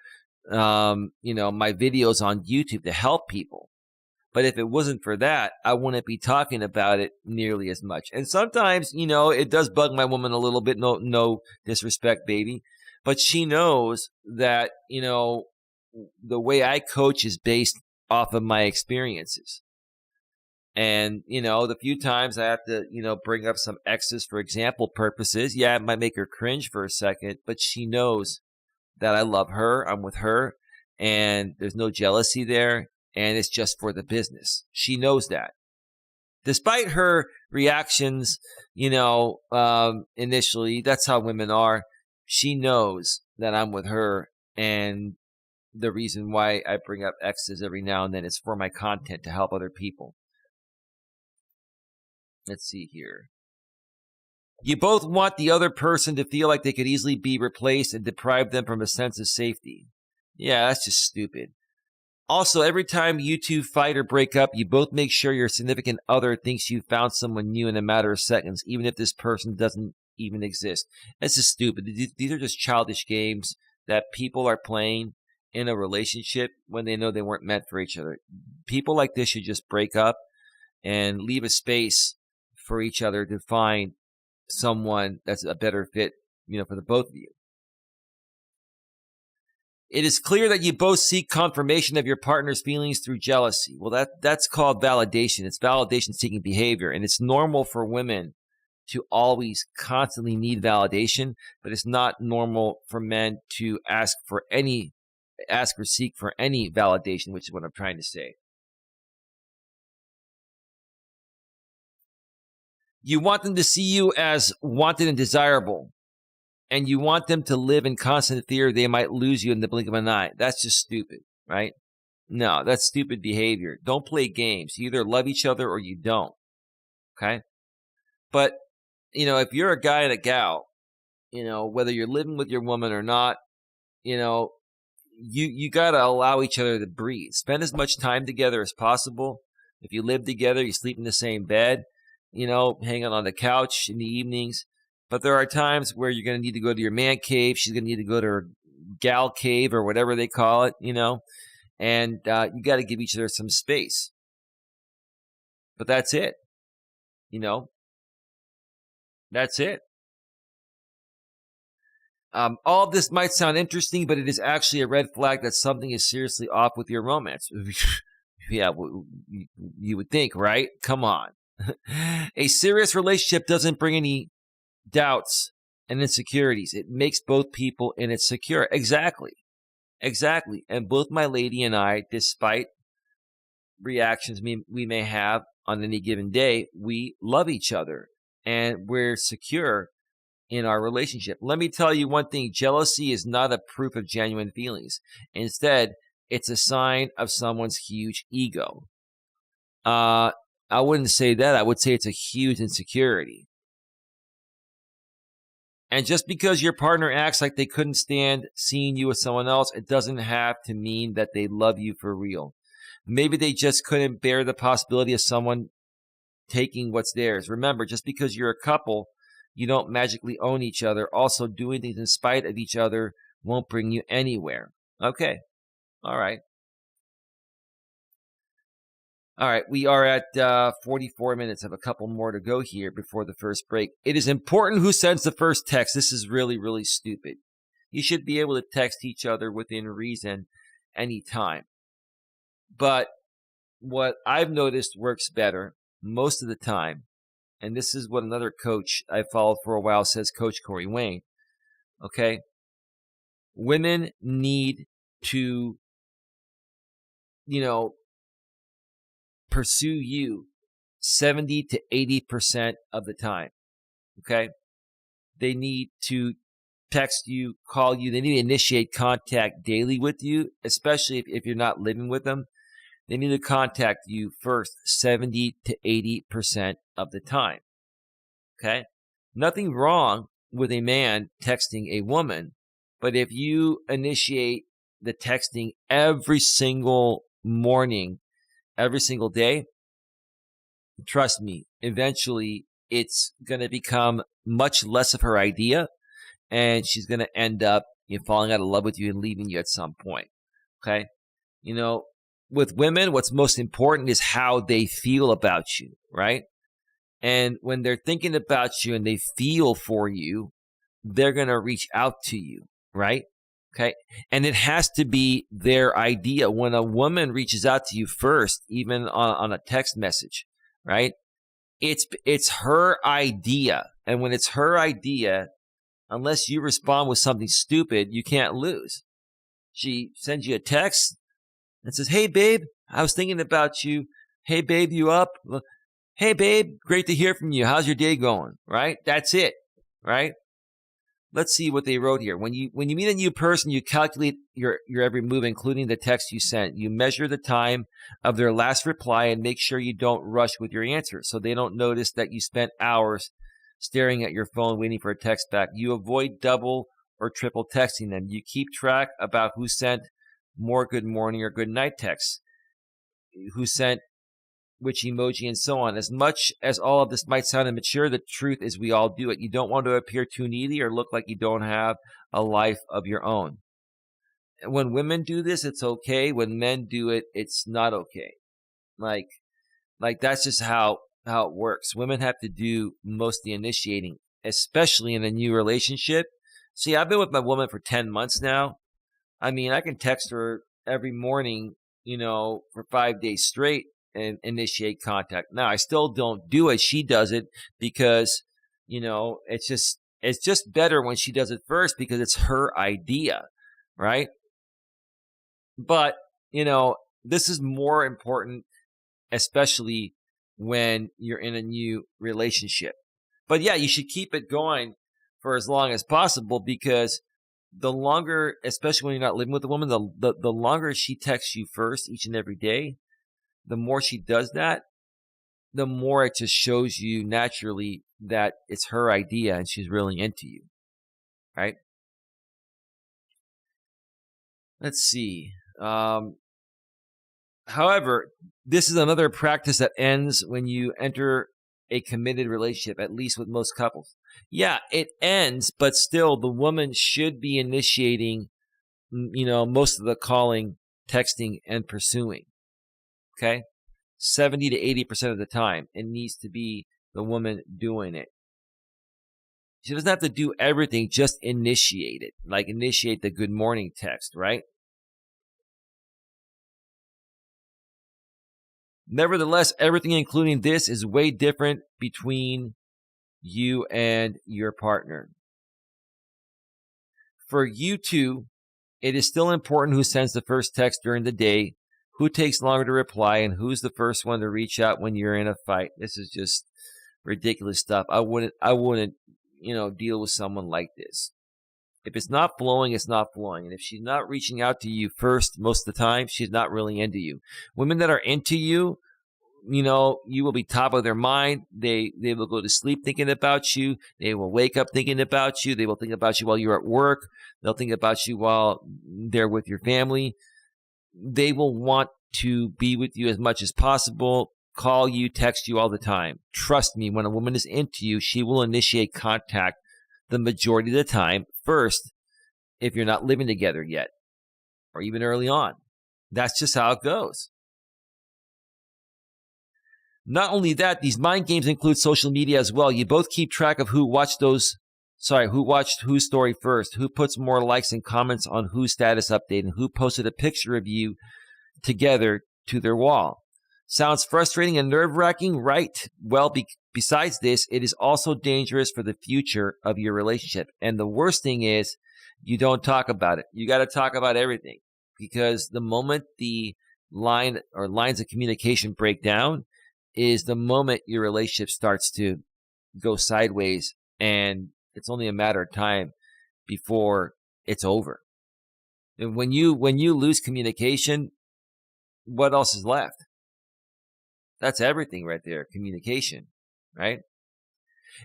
my videos on YouTube to help people. But if it wasn't for that, I wouldn't be talking about it nearly as much. And sometimes, it does bug my woman a little bit. No disrespect, baby. But she knows that, the way I coach is based off of my experiences. And, the few times I have to, bring up some exes for example purposes, yeah, it might make her cringe for a second, but she knows that I love her, I'm with her, and there's no jealousy there, and it's just for the business. She knows that. Despite her reactions, initially, that's how women are. She knows that I'm with her, and the reason why I bring up exes every now and then is for my content to help other people. Let's see here. You both want the other person to feel like they could easily be replaced and deprive them from a sense of safety. Yeah, that's just stupid. Also, every time you two fight or break up, you both make sure your significant other thinks you found someone new in a matter of seconds, even if this person doesn't even exist. That's just stupid. These are just childish games that people are playing in a relationship when they know they weren't meant for each other. People like this should just break up and leave a space for each other to find someone that's a better fit, for the both of you. It is clear that you both seek confirmation of your partner's feelings through jealousy. Well, that's called validation. It's validation-seeking behavior, and it's normal for women to always constantly need validation, but it's not normal for men to ask or seek for any validation, which is what I'm trying to say. You want them to see you as wanted and desirable, and you want them to live in constant fear they might lose you in the blink of an eye. That's just stupid, right? No, that's stupid behavior. Don't play games. You either love each other or you don't, okay? But, if you're a guy and a gal, whether you're living with your woman or not, you got to allow each other to breathe. Spend as much time together as possible. If you live together, you sleep in the same bed, hanging on the couch in the evenings. But there are times where you're going to need to go to your man cave. She's going to need to go to her gal cave or whatever they call it, and you got to give each other some space. But that's it. That's it. All of this might sound interesting, but it is actually a red flag that something is seriously off with your romance. Yeah, you would think, right? Come on. A serious relationship doesn't bring any doubts and insecurities. It makes both people in it secure. Exactly. And both my lady and I, despite reactions we may have on any given day, we love each other and we're secure in our relationship. Let me tell you one thing. Jealousy is not a proof of genuine feelings. Instead, it's a sign of someone's huge ego. I wouldn't say that. I would say it's a huge insecurity. And just because your partner acts like they couldn't stand seeing you with someone else, it doesn't have to mean that they love you for real. Maybe they just couldn't bear the possibility of someone taking what's theirs. Remember, just because you're a couple, you don't magically own each other. Also, doing things in spite of each other won't bring you anywhere. Okay. All right. All right, we are at 44 minutes. I have a couple more to go here before the first break. It is important who sends the first text. This is really, really stupid. You should be able to text each other within reason anytime. But what I've noticed works better most of the time, and this is what another coach I followed for a while says, Coach Corey Wayne, okay? Women need to, pursue you 70 to 80% of the time, okay? They need to text you, call you. They need to initiate contact daily with you, especially if you're not living with them. They need to contact you first 70 to 80% of the time, okay? Nothing wrong with a man texting a woman, but if you initiate the texting every single morning, every single day, trust me, eventually it's going to become much less of her idea, and she's going to end up falling out of love with you and leaving you at some point, okay? With women, what's most important is how they feel about you, right? And when they're thinking about you and they feel for you, they're going to reach out to you, right? Okay. And it has to be their idea. When a woman reaches out to you first, even on a text message, right? It's her idea. And when it's her idea, unless you respond with something stupid, you can't lose. She sends you a text and says, "Hey, babe, I was thinking about you. Hey, babe, you up? Hey, babe, great to hear from you. How's your day going?" Right? That's it, right? Let's see what they wrote here. When you meet a new person, you calculate your every move, including the text you sent. You measure the time of their last reply and make sure you don't rush with your answer so they don't notice that you spent hours staring at your phone waiting for a text back. You avoid double or triple texting them. You keep track about who sent more good morning or good night texts, who sent which emoji, and so on. As much as all of this might sound immature, the truth is we all do it. You don't want to appear too needy or look like you don't have a life of your own. When women do this, it's okay. When men do it, it's not okay. Like that's just how it works. Women have to do most of the initiating, especially in a new relationship. See, I've been with my woman for 10 months now. I mean, I can text her every morning, for 5 days straight and initiate contact. Now, I still don't do it. She does it because, it's just better when she does it first because it's her idea, right? But, this is more important, especially when you're in a new relationship. But yeah, you should keep it going for as long as possible because the longer, especially when you're not living with a woman, the longer she texts you first each and every day, the more she does that, the more it just shows you naturally that it's her idea and she's really into you, right? Let's see. However, this is another practice that ends when you enter a committed relationship, at least with most couples. Yeah, it ends, but still the woman should be initiating, most of the calling, texting, and pursuing. Okay? 70 to 80% of the time, it needs to be the woman doing it. She doesn't have to do everything, just initiate it. Like initiate the good morning text, right? Nevertheless, everything including this is way different between you and your partner. For you two, it is still important who sends the first text during the day, who takes longer to reply, and who's the first one to reach out when you're in a fight. This is just ridiculous stuff. I wouldn't, deal with someone like this. If it's not flowing, it's not flowing. And if she's not reaching out to you first most of the time, she's not really into you. Women that are into you, you will be top of their mind. They will go to sleep thinking about you. They will wake up thinking about you. They will think about you while you're at work. They'll think about you while they're with your family. They will want to be with you as much as possible, call you, text you all the time. Trust me, when a woman is into you, she will initiate contact the majority of the time first if you're not living together yet or even early on. That's just how it goes. Not only that, these mind games include social media as well. You both keep track of who watched whose story first, who puts more likes and comments on whose status update, and who posted a picture of you together to their wall. Sounds frustrating and nerve-wracking, right? Well, besides this, it is also dangerous for the future of your relationship. And the worst thing is, you don't talk about it. You got to talk about everything, because the moment the lines of communication break down is the moment your relationship starts to go sideways, and it's only a matter of time before it's over. And when you lose communication, what else is left? That's everything right there, communication, right?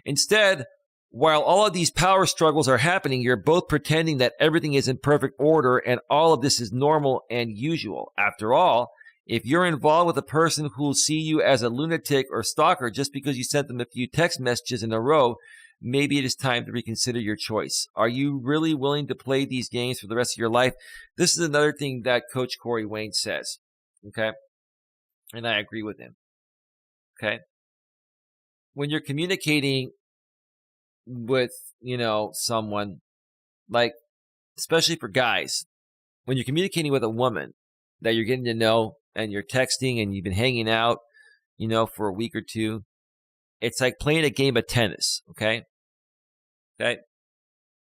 Instead, while all of these power struggles are happening, you're both pretending that everything is in perfect order and all of this is normal and usual. After all, if you're involved with a person who will see you as a lunatic or stalker just because you sent them a few text messages in a row, maybe it is time to reconsider your choice. Are you really willing to play these games for the rest of your life? This is another thing that Coach Corey Wayne says, okay? And I agree with him, okay? When you're communicating with, someone, like, especially for guys, when you're communicating with a woman that you're getting to know and you're texting and you've been hanging out, for a week or two, it's like playing a game of tennis, okay? Okay?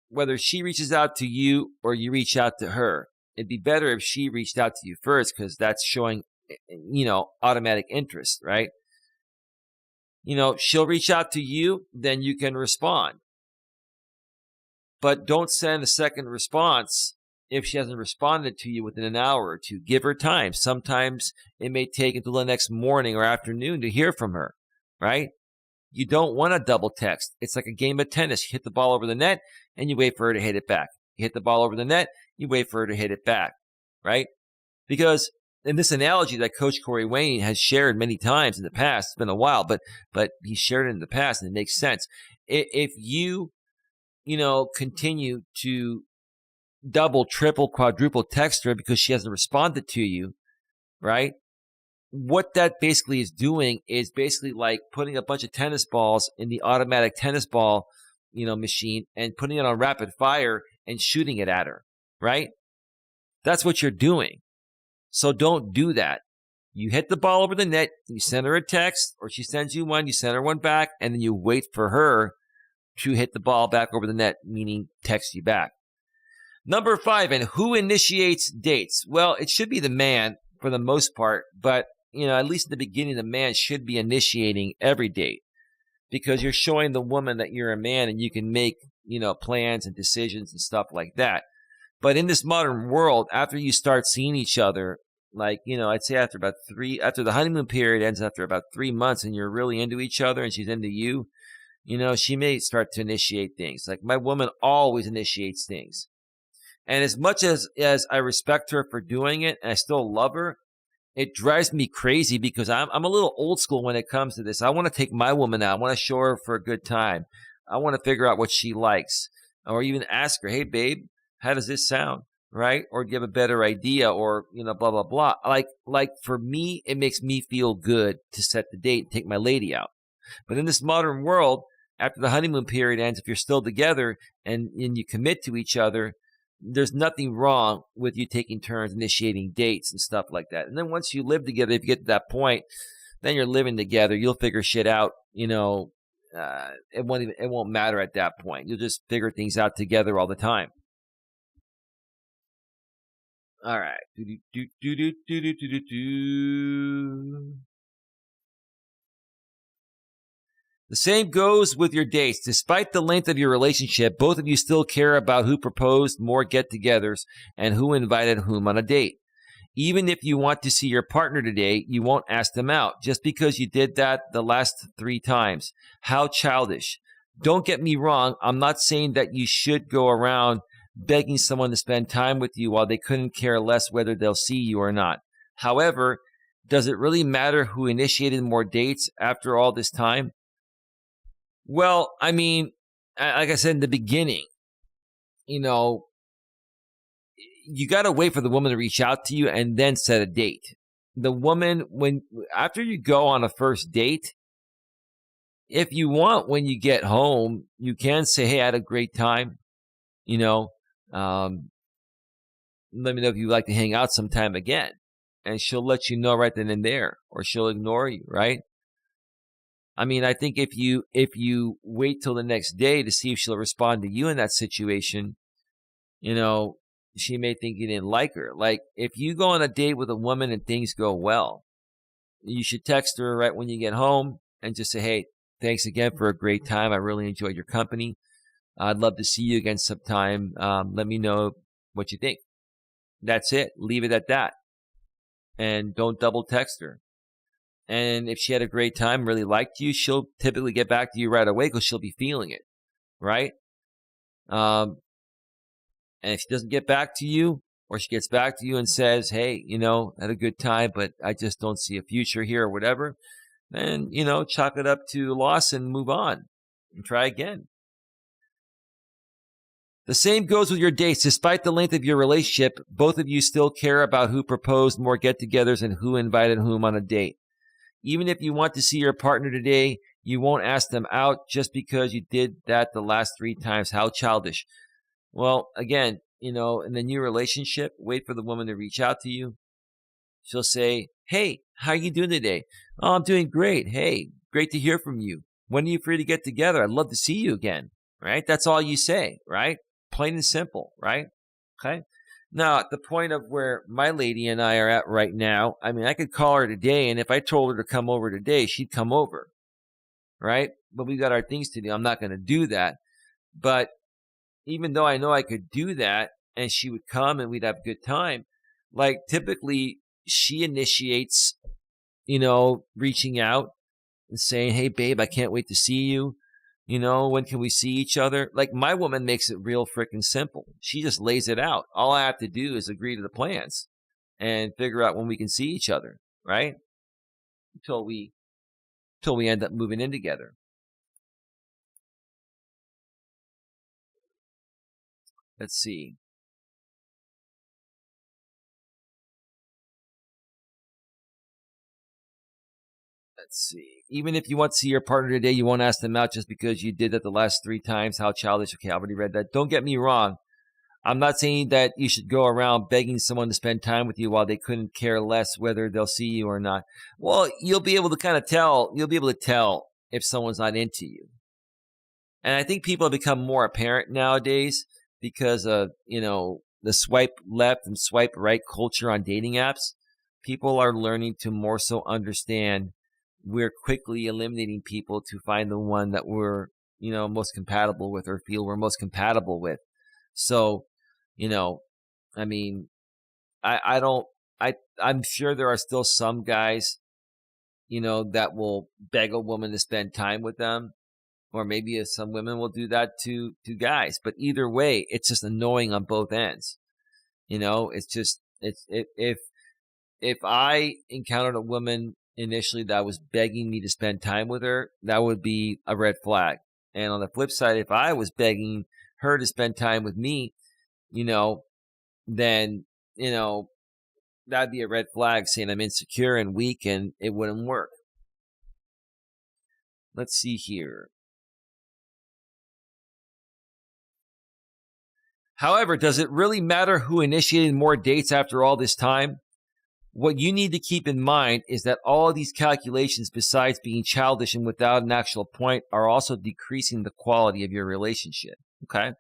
Whether she reaches out to you or you reach out to her, it'd be better if she reached out to you first, because that's showing, automatic interest, right? She'll reach out to you, then you can respond. But don't send a second response if she hasn't responded to you within an hour or two. Give her time. Sometimes it may take until the next morning or afternoon to hear from her, right? You don't want to double text. It's like a game of tennis. You hit the ball over the net and you wait for her to hit it back. You hit the ball over the net, you wait for her to hit it back, right? Because in this analogy that Coach Corey Wayne has shared many times in the past, it's been a while, but he shared it in the past and it makes sense. If you, continue to double, triple, quadruple text her because she hasn't responded to you, right? What that basically is doing is basically like putting a bunch of tennis balls in the automatic tennis ball, machine, and putting it on rapid fire and shooting it at her, right? That's what you're doing. So don't do that. You hit the ball over the net, you send her a text, or she sends you one, you send her one back, and then you wait for her to hit the ball back over the net, meaning text you back. Number 5, and who initiates dates? Well, it should be the man for the most part, but, at least in the beginning, the man should be initiating every date, because you're showing the woman that you're a man and you can make, plans and decisions and stuff like that. But in this modern world, after you start seeing each other, like, I'd say after the honeymoon period ends after about 3 months and you're really into each other and she's into you, she may start to initiate things. Like, my woman always initiates things. And as much as I respect her for doing it and I still love her, it drives me crazy because I'm a little old school when it comes to this. I want to take my woman out. I want to show her for a good time. I want to figure out what she likes, or even ask her, hey, babe, how does this sound? Right? Or give a better idea, or, blah, blah, blah. Like for me, it makes me feel good to set the date and take my lady out. But in this modern world, after the honeymoon period ends, if you're still together and you commit to each other, there's nothing wrong with you taking turns initiating dates and stuff like that. And then once you live together, if you get to that point, then you're living together. You'll figure shit out. It won't matter at that point. You'll just figure things out together all the time. All right. The same goes with your dates. Despite the length of your relationship, both of you still care about who proposed more get-togethers and who invited whom on a date. Even if you want to see your partner today, you won't ask them out just because you did that the last 3 times. How childish. Don't get me wrong. I'm not saying that you should go around begging someone to spend time with you while they couldn't care less whether they'll see you or not. However, does it really matter who initiated more dates after all this time? Well, I mean, like I said in the beginning, you got to wait for the woman to reach out to you and then set a date. the woman, after you go on a first date, if you want, when you get home, you can say, hey, I had a great time. You know, um, let me know if you'd like to hang out sometime again. And she'll let you know right then and there, or she'll ignore you, right? I mean, I think if you wait till the next day to see if she'll respond to you in that situation, she may think you didn't like her. Like, if you go on a date with a woman and things go well, you should text her right when you get home and just say, hey, thanks again for a great time. I really enjoyed your company. I'd love to see you again sometime. Let me know what you think. That's it. Leave it at that. And don't double text her. And if she had a great time, really liked you, she'll typically get back to you right away because she'll be feeling it, right? And if she doesn't get back to you, or she gets back to you and says, hey, had a good time, but I just don't see a future here or whatever, then, chalk it up to loss and move on and try again. The same goes with your dates. Despite the length of your relationship, both of you still care about who proposed more get-togethers and who invited whom on a date. Even if you want to see your partner today, you won't ask them out just because you did that the last 3 times. How childish. Well, again, in the new relationship, wait for the woman to reach out to you. She'll say, hey, how are you doing today? Oh, I'm doing great. Hey, great to hear from you. When are you free to get together? I'd love to see you again. Right? That's all you say, right? Plain and simple, right? Okay. Now, at the point of where my lady and I are at right now, I mean, I could call her today, and if I told her to come over today, she'd come over, right? But we got our things to do. I'm not going to do that. But even though I know I could do that, and she would come and we'd have a good time, like, typically she initiates, reaching out and saying, hey, babe, I can't wait to see you. When can we see each other? Like, my woman makes it real freaking simple. She just lays it out. All I have to do is agree to the plans and figure out when we can see each other, right? Until we end up moving in together. Let's see. Even if you want to see your partner today, you won't ask them out just because you did that the last 3 times. How childish. Okay, I already read that. Don't get me wrong. I'm not saying that you should go around begging someone to spend time with you while they couldn't care less whether they'll see you or not. Well, you'll be able to tell if someone's not into you. And I think people have become more apparent nowadays because of, the swipe left and swipe right culture on dating apps. People are learning to more so understand we're quickly eliminating people to find the one that we're, most compatible with or feel we're most compatible with. So, I mean, I'm sure there are still some guys, that will beg a woman to spend time with them, or maybe some women will do that to guys. But either way, it's just annoying on both ends. It's just, if I encountered a woman initially that was begging me to spend time with her, that would be a red flag. And on the flip side, if I was begging her to spend time with me, then, that'd be a red flag saying I'm insecure and weak and it wouldn't work. Let's see here. However, does it really matter who initiated more dates after all this time? What you need to keep in mind is that all of these calculations, besides being childish and without an actual point, are also decreasing the quality of your relationship. Okay? I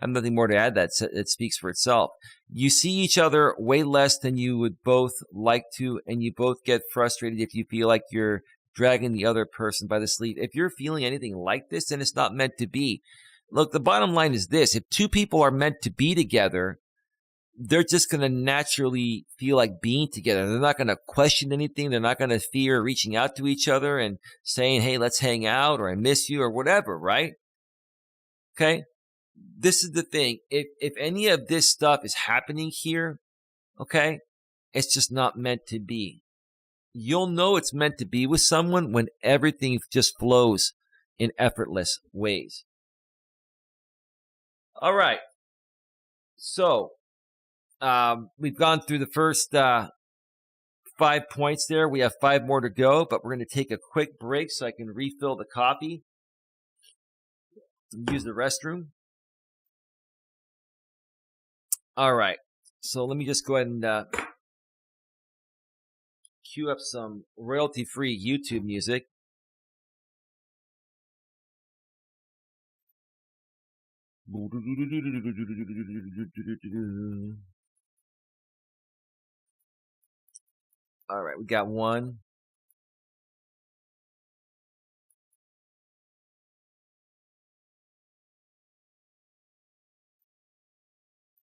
have nothing more to add. It speaks for itself. You see each other way less than you would both like to, and you both get frustrated if you feel like you're dragging the other person by the sleeve. If you're feeling anything like this, then it's not meant to be. Look, the bottom line is this. If 2 people are meant to be together, they're just going to naturally feel like being together. They're not going to question anything. They're not going to fear reaching out to each other and saying, hey, let's hang out, or I miss you, or whatever, right? Okay? This is the thing. If any of this stuff is happening here, okay, it's just not meant to be. You'll know it's meant to be with someone when everything just flows in effortless ways. All right. So, we've gone through the first 5 5 points there. We have 5 more to go, but we're going to take a quick break so I can refill the coffee and use the restroom. All right. So let me just go ahead and cue up some royalty-free YouTube music. All right, we got one.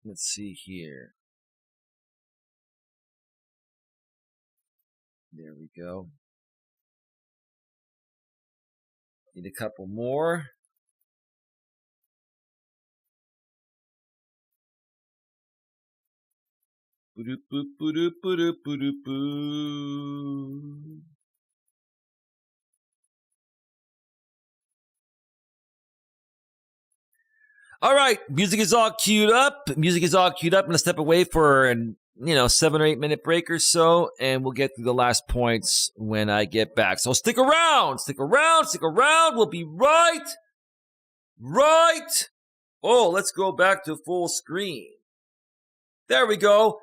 Let's see here. There we go. Need a couple more. All right, music is all queued up. I'm going to step away for an 7 or 8 minute break or so, and we'll get to the last points when I get back. So stick around. We'll be right. Oh, let's go back to full screen. There we go.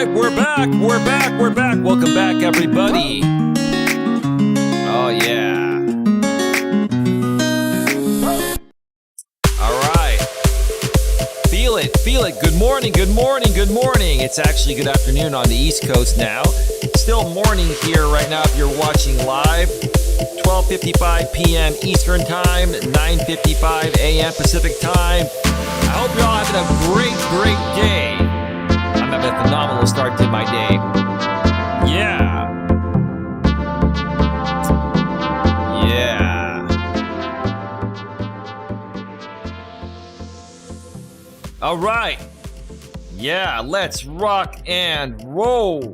right, we're back. Welcome back, everybody. Oh, yeah. All right. Feel it. Good morning. It's actually good afternoon on the East Coast now. Still morning here right now if you're watching live. 12:55 p.m. Eastern Time, 9:55 a.m. Pacific Time. I hope you're all having a great day. I'm having a phenomenal start to my day. Yeah. All right. Yeah, let's rock and roll.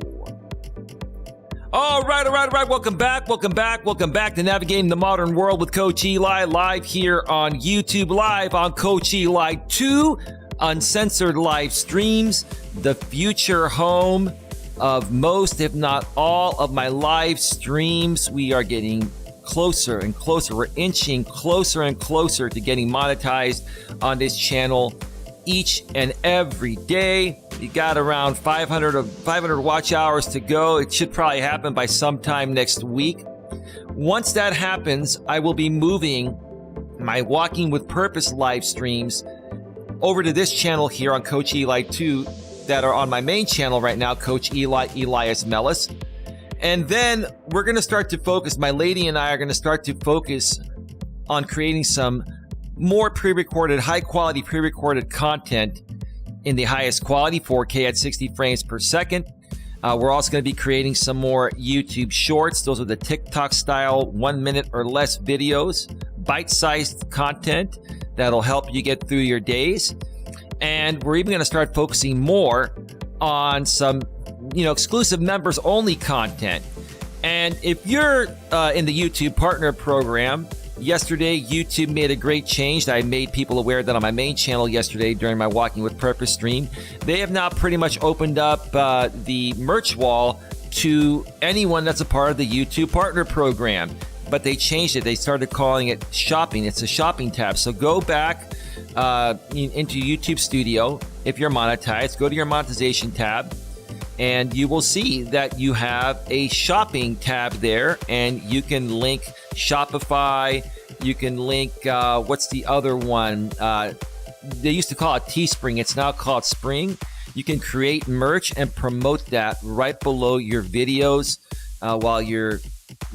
All right. Welcome back to Navigating the Modern World with Coach Eli, live here on YouTube, live on Coach Eli 2, uncensored live streams, the future home of most, if not all, of my live streams. We are getting closer and closer. We're inching closer and closer to getting monetized on this channel each and every day. You got around 500 watch hours to go. It should probably happen by sometime next week. Once that happens, I will be moving my Walking with Purpose live streams over to this channel here on Coach Eli 2 that are on my main channel right now, Coach Eli, Elias Melas. And then we're going to start to focus, my lady and I are going to start to focus on creating some more pre-recorded, high-quality pre-recorded content in the highest quality, 4K at 60 frames per second. We're also going to be creating some more YouTube shorts. Those are the TikTok-style 1 minute or less videos, bite-sized content that'll help you get through your days. And we're even going to start focusing more on some, exclusive members-only content. And if you're in the YouTube Partner Program, yesterday, YouTube made a great change. I made people aware that on my main channel yesterday during my Walking with Purpose stream, they have now pretty much opened up the merch wall to anyone that's a part of the YouTube Partner Program. But they changed it. They started calling it shopping. It's a shopping tab. So go back into YouTube Studio. If you're monetized, go to your monetization tab, and you will see that you have a shopping tab there, and you can link Shopify. You can link, what's the other one? They used to call it Teespring. It's now called Spring. You can create merch and promote that right below your videos while you're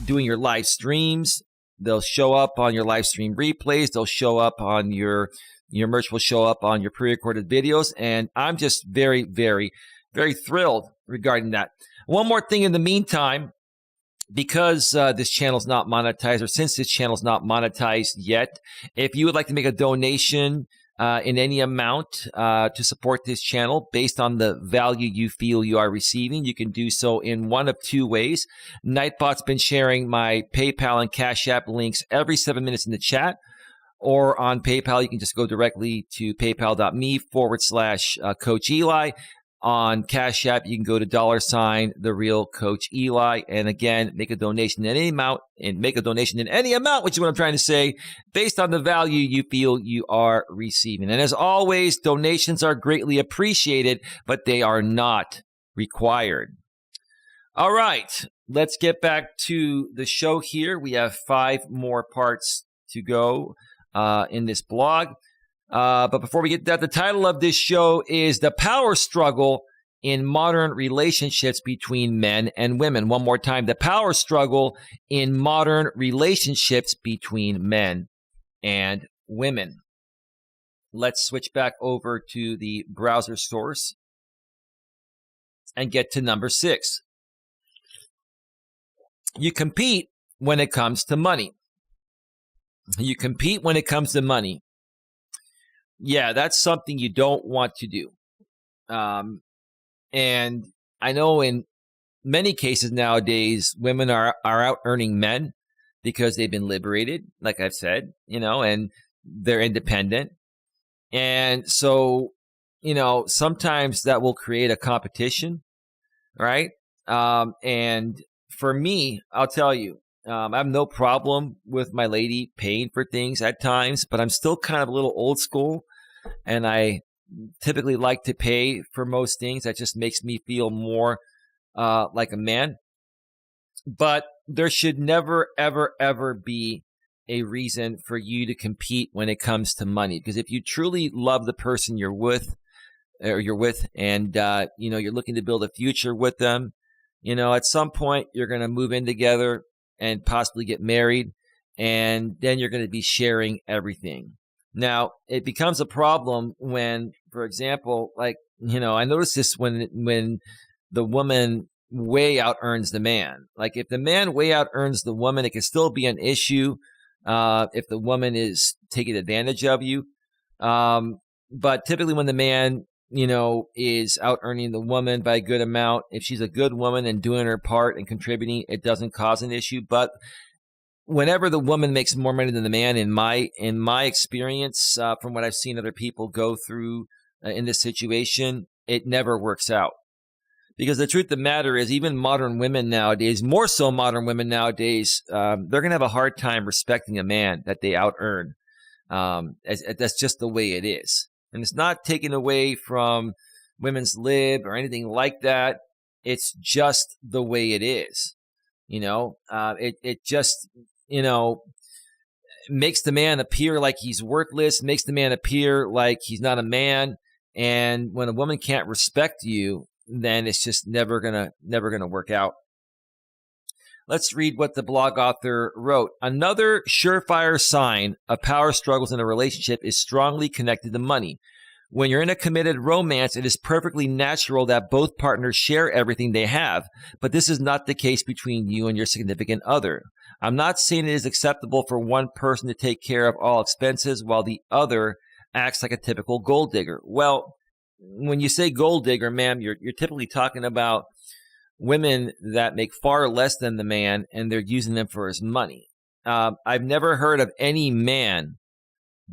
doing your live streams. They'll show up on your live stream replays. They'll show up on your merch will show up on your pre-recorded videos. And I'm just very, very, very thrilled regarding that. One more thing in the meantime, because this channel's not monetized, or since this channel's not monetized yet, if you would like to make a donation in any amount to support this channel based on the value you feel you are receiving, you can do so in one of two ways. Nightbot's been sharing my PayPal and Cash App links every 7 minutes in the chat. Or on PayPal, you can just go directly to paypal.me/Coach Eli. On Cash App, you can go to $The Real Coach Eli, and again, make a donation in any amount, which is what I'm trying to say, based on the value you feel you are receiving. And as always, donations are greatly appreciated, but they are not required. All right, let's get back to the show here. We have 5 more parts to go in this blog. But before we get to that, the title of this show is The Power Struggle in Modern Relationships Between Men and Women. One more time, the power struggle in modern relationships between men and women. Let's switch back over to the browser source and get to number 6. You compete when it comes to money. You compete when it comes to money. Yeah, that's something you don't want to do. And I know in many cases nowadays, women are out earning men because they've been liberated, like I've said, and they're independent. And so, sometimes that will create a competition, right? And for me, I'll tell you, I have no problem with my lady paying for things at times, but I'm still kind of a little old school, and I typically like to pay for most things. That just makes me feel more like a man. But there should never, ever, ever be a reason for you to compete when it comes to money. Because if you truly love the person you're with, and you're looking to build a future with them, at some point you're going to move in together and possibly get married, and then you're going to be sharing everything. Now, it becomes a problem when, for example, I noticed this when the woman way out earns the man. Like if the man way out earns the woman, it can still be an issue if the woman is taking advantage of you. But typically when the man, is out earning the woman by a good amount, if she's a good woman and doing her part and contributing, it doesn't cause an issue. But whenever the woman makes more money than the man, in my experience, from what I've seen other people go through in this situation, it never works out. Because the truth of the matter is, even modern women nowadays, more so modern women nowadays, they're going to have a hard time respecting a man that they out earn. That's just the way it is. And it's not taken away from women's lib or anything like that. It's just the way it is. It just, makes the man appear like he's worthless, makes the man appear like he's not a man. And when a woman can't respect you, then it's just never gonna work out. Let's read what the blog author wrote. Another surefire sign of power struggles in a relationship is strongly connected to money. When you're in a committed romance, it is perfectly natural that both partners share everything they have, but this is not the case between you and your significant other. I'm not saying it is acceptable for one person to take care of all expenses while the other acts like a typical gold digger. Well, when you say gold digger, ma'am, you're typically talking about women that make far less than the man, and they're using them for his money. I've never heard of any man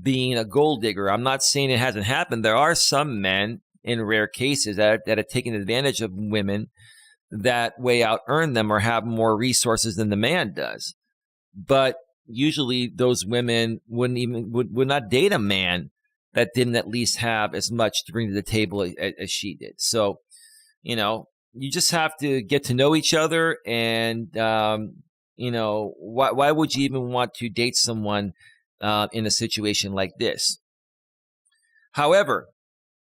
being a gold digger. I'm not saying it hasn't happened. There are some men, in rare cases, that have taken advantage of women that way out earn them or have more resources than the man does. But usually those women would not date a man that didn't at least have as much to bring to the table as she did. So, you just have to get to know each other. And, why would you even want to date someone in a situation like this? However,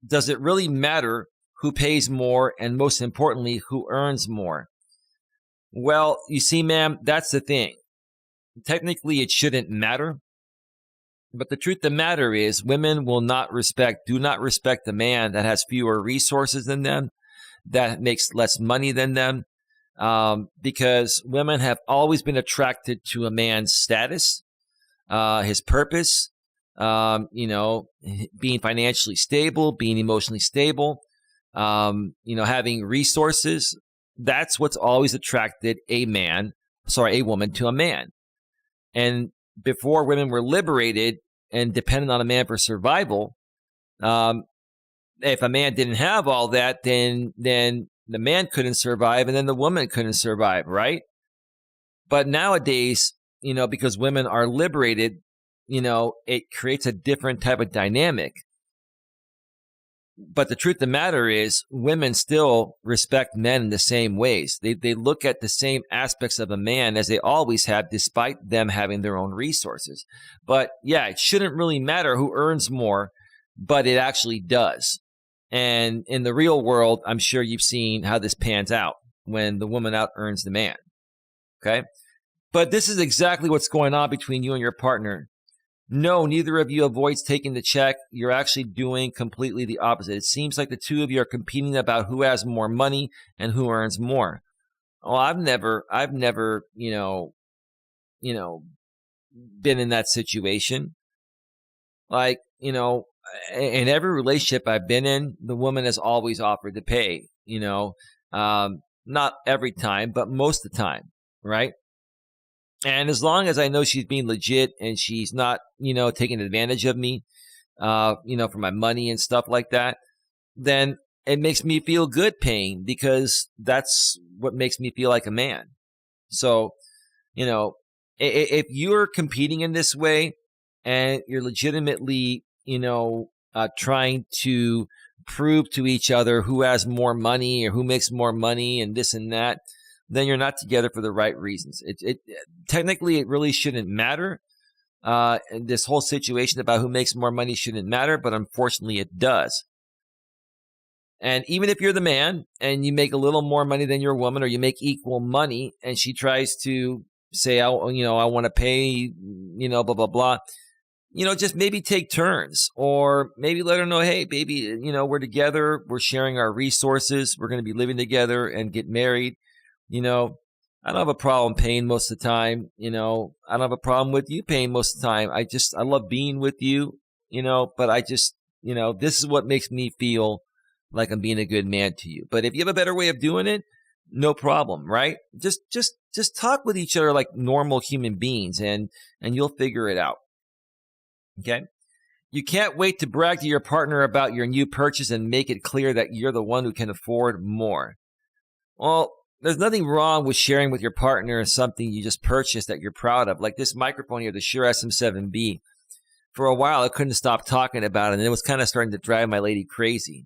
does it really matter who pays more and, most importantly, who earns more? Well, you see, ma'am, that's the thing. Technically, it shouldn't matter. But the truth of the matter is, women do not respect the man that has fewer resources than them, that makes less money than them, because women have always been attracted to a man's status, his purpose, being financially stable, being emotionally stable, having resources. That's what's always attracted a woman to a man. And before women were liberated and dependent on a man for survival, if a man didn't have all that, then the man couldn't survive, and then the woman couldn't survive, right? But nowadays, because women are liberated, it creates a different type of dynamic. But the truth of the matter is, women still respect men in the same ways. They look at the same aspects of a man as they always have, despite them having their own resources. But yeah, it shouldn't really matter who earns more, but it actually does. And in the real world, I'm sure you've seen how this pans out when the woman out earns the man. Okay? But this is exactly what's going on between you and your partner. No, neither of you avoids taking the check. You're actually doing completely the opposite. It seems like the two of you are competing about who has more money and who earns more. Oh, I've never, been in that situation. Like, in every relationship I've been in, the woman has always offered to pay, not every time, but most of the time, right? And as long as I know she's being legit and she's not, taking advantage of me, for my money and stuff like that, then it makes me feel good paying, because that's what makes me feel like a man. So, if you're competing in this way and you're legitimately, trying to prove to each other who has more money or who makes more money and this and that, then you're not together for the right reasons. Technically, it really shouldn't matter. This whole situation about who makes more money shouldn't matter, but unfortunately it does. And even if you're the man and you make a little more money than your woman, or you make equal money, and she tries to say, I want to pay, blah, blah, blah, just maybe take turns, or maybe let her know, hey, baby, we're together. We're sharing our resources. We're going to be living together and get married. I don't have a problem paying most of the time. I don't have a problem with you paying most of the time. I love being with you, but I just, this is what makes me feel like I'm being a good man to you. But if you have a better way of doing it, no problem, right? Just talk with each other like normal human beings, and you'll figure it out. Okay? You can't wait to brag to your partner about your new purchase and make it clear that you're the one who can afford more. Well, there's nothing wrong with sharing with your partner something you just purchased that you're proud of. Like this microphone here, the Shure SM7B. For a while, I couldn't stop talking about it, and it was kind of starting to drive my lady crazy.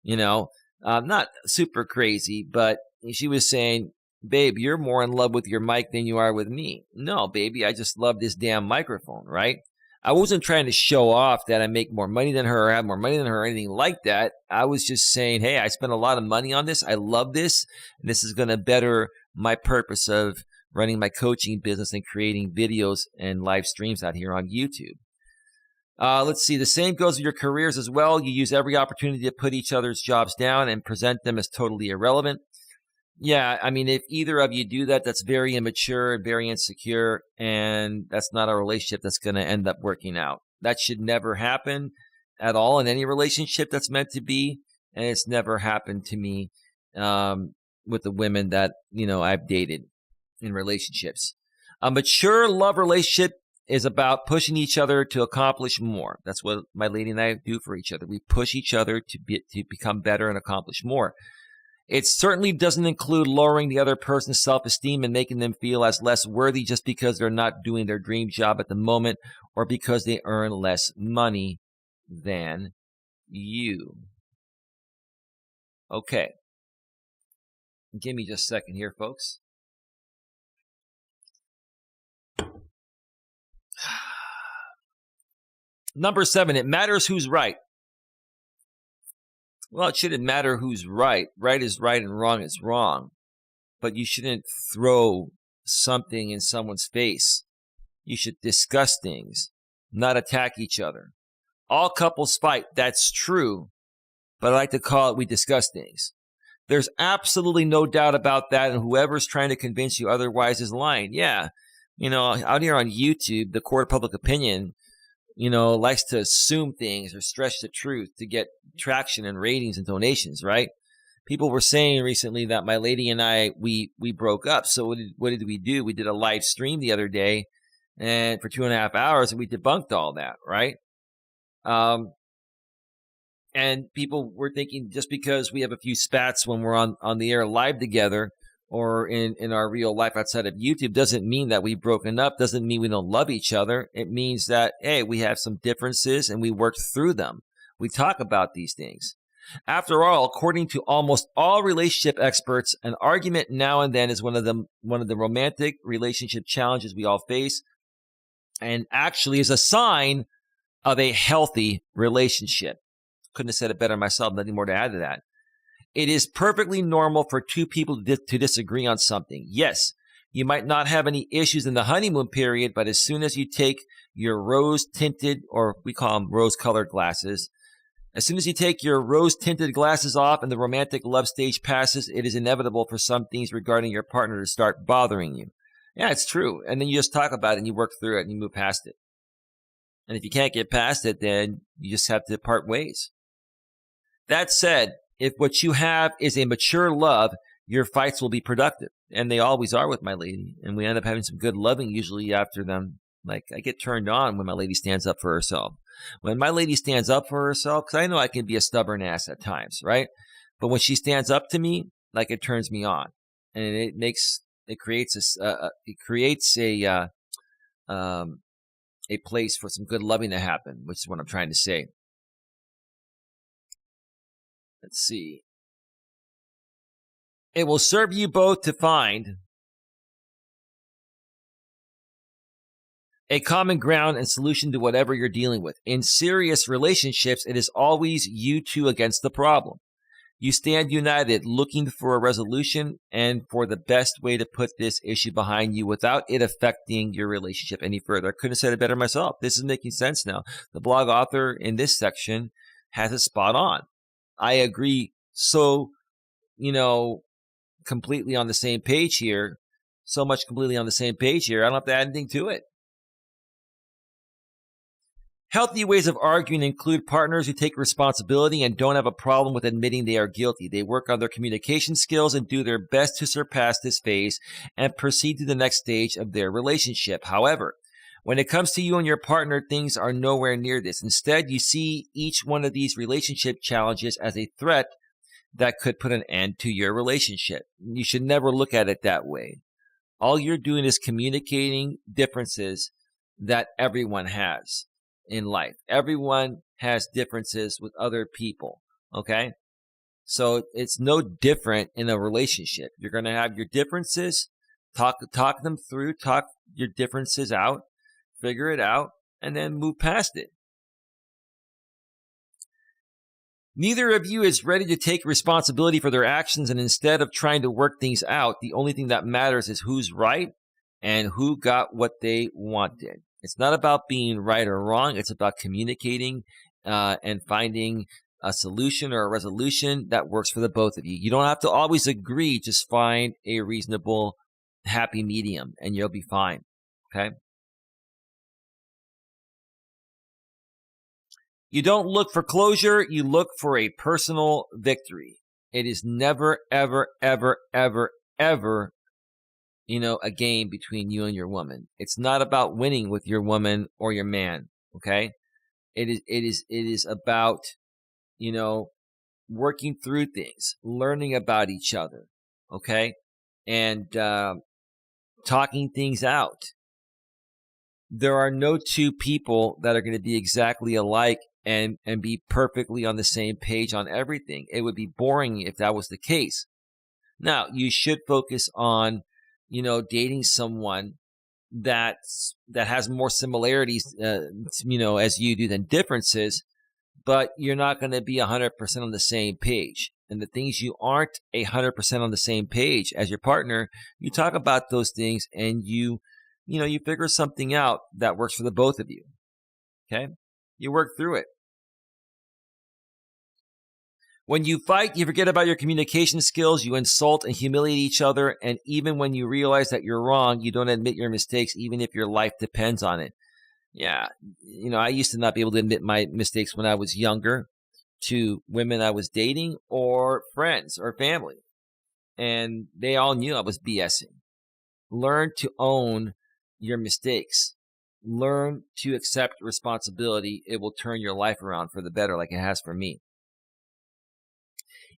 Not super crazy, but she was saying, babe, you're more in love with your mic than you are with me. No, baby, I just love this damn microphone, right? I wasn't trying to show off that I make more money than her or have more money than her or anything like that. I was just saying, hey, I spent a lot of money on this. I love this. And this is going to better my purpose of running my coaching business and creating videos and live streams out here on YouTube. Let's see. The same goes with your careers as well. You use every opportunity to put each other's jobs down and present them as totally irrelevant. Yeah, I mean, if either of you do that, that's very immature and very insecure, and that's not a relationship that's going to end up working out. That should never happen at all in any relationship that's meant to be, and it's never happened to me with the women that, I've dated in relationships. A mature love relationship is about pushing each other to accomplish more. That's what my lady and I do for each other. We push each other to become better and accomplish more. It certainly doesn't include lowering the other person's self-esteem and making them feel as less worthy just because they're not doing their dream job at the moment or because they earn less money than you. Okay. Give me just a second here, folks. Number 7, it matters who's right. Well, it shouldn't matter who's right. Right is right and wrong is wrong. But you shouldn't throw something in someone's face. You should discuss things, not attack each other. All couples fight. That's true. But I like to call it we discuss things. There's absolutely no doubt about that. And whoever's trying to convince you otherwise is lying. Yeah. Out here on YouTube, the court of public opinion, likes to assume things or stretch the truth to get traction and ratings and donations, right? People were saying recently that my lady and I, we broke up. So what did we do? We did a live stream the other day and for 2.5 hours, and we debunked all that, right? And people were thinking just because we have a few spats when we're on the air live together or in our real life outside of YouTube doesn't mean that we've broken up, doesn't mean we don't love each other. It means that, hey, we have some differences and we work through them. We talk about these things. After all, according to almost all relationship experts, an argument now and then is one of the romantic relationship challenges we all face, and actually is a sign of a healthy relationship. Couldn't have said it better myself. Nothing more to add to that. It is perfectly normal for two people to disagree on something. Yes, you might not have any issues in the honeymoon period, but as soon as you take your rose-tinted, or we call them rose-colored glasses, as soon as you take your rose-tinted glasses off and the romantic love stage passes, it is inevitable for some things regarding your partner to start bothering you. Yeah, it's true. And then you just talk about it and you work through it and you move past it. And if you can't get past it, then you just have to part ways. That said, if what you have is a mature love, your fights will be productive. And they always are with my lady. And we end up having some good loving usually after them. Like, I get turned on when my lady stands up for herself. When my lady stands up for herself, because I know I can be a stubborn ass at times, right? But when she stands up to me, like, it turns me on. And it creates a place for some good loving to happen, which is what I'm trying to say. Let's see. It will serve you both to find a common ground and solution to whatever you're dealing with. In serious relationships, it is always you two against the problem. You stand united, looking for a resolution and for the best way to put this issue behind you without it affecting your relationship any further. I couldn't have said it better myself. This is making sense now. The blog author in this section has it spot on. I agree so, completely on the same page here. So much completely on the same page here. I don't have to add anything to it. Healthy ways of arguing include partners who take responsibility and don't have a problem with admitting they are guilty. They work on their communication skills and do their best to surpass this phase and proceed to the next stage of their relationship. However, when it comes to you and your partner, things are nowhere near this. Instead, you see each one of these relationship challenges as a threat that could put an end to your relationship. You should never look at it that way. All you're doing is communicating differences that everyone has in life. Everyone has differences with other people, okay? So it's no different in a relationship. You're going to have your differences, talk them through, talk your differences out, figure it out, and then move past it. Neither of you is ready to take responsibility for their actions, and instead of trying to work things out, the only thing that matters is who's right and who got what they wanted. It's not about being right or wrong. It's about communicating and finding a solution or a resolution that works for the both of you. You don't have to always agree. Just find a reasonable, happy medium, and you'll be fine. Okay? You don't look for closure. You look for a personal victory. It is never, ever, ever, ever, ever a game between you and your woman. It's not about winning with your woman or your man, okay? It is about, working through things, learning about each other, okay? And talking things out. There are no two people that are going to be exactly alike and be perfectly on the same page on everything. It would be boring if that was the case. Now, you should focus on dating someone that has more similarities, as you do than differences, but you're not going to be 100% on the same page. And the things you aren't 100% on the same page as your partner, you talk about those things and you figure something out that works for the both of you. Okay? You work through it. When you fight, you forget about your communication skills, you insult and humiliate each other, and even when you realize that you're wrong, you don't admit your mistakes, even if your life depends on it. Yeah, I used to not be able to admit my mistakes when I was younger to women I was dating or friends or family, and they all knew I was BSing. Learn to own your mistakes. Learn to accept responsibility. It will turn your life around for the better like it has for me.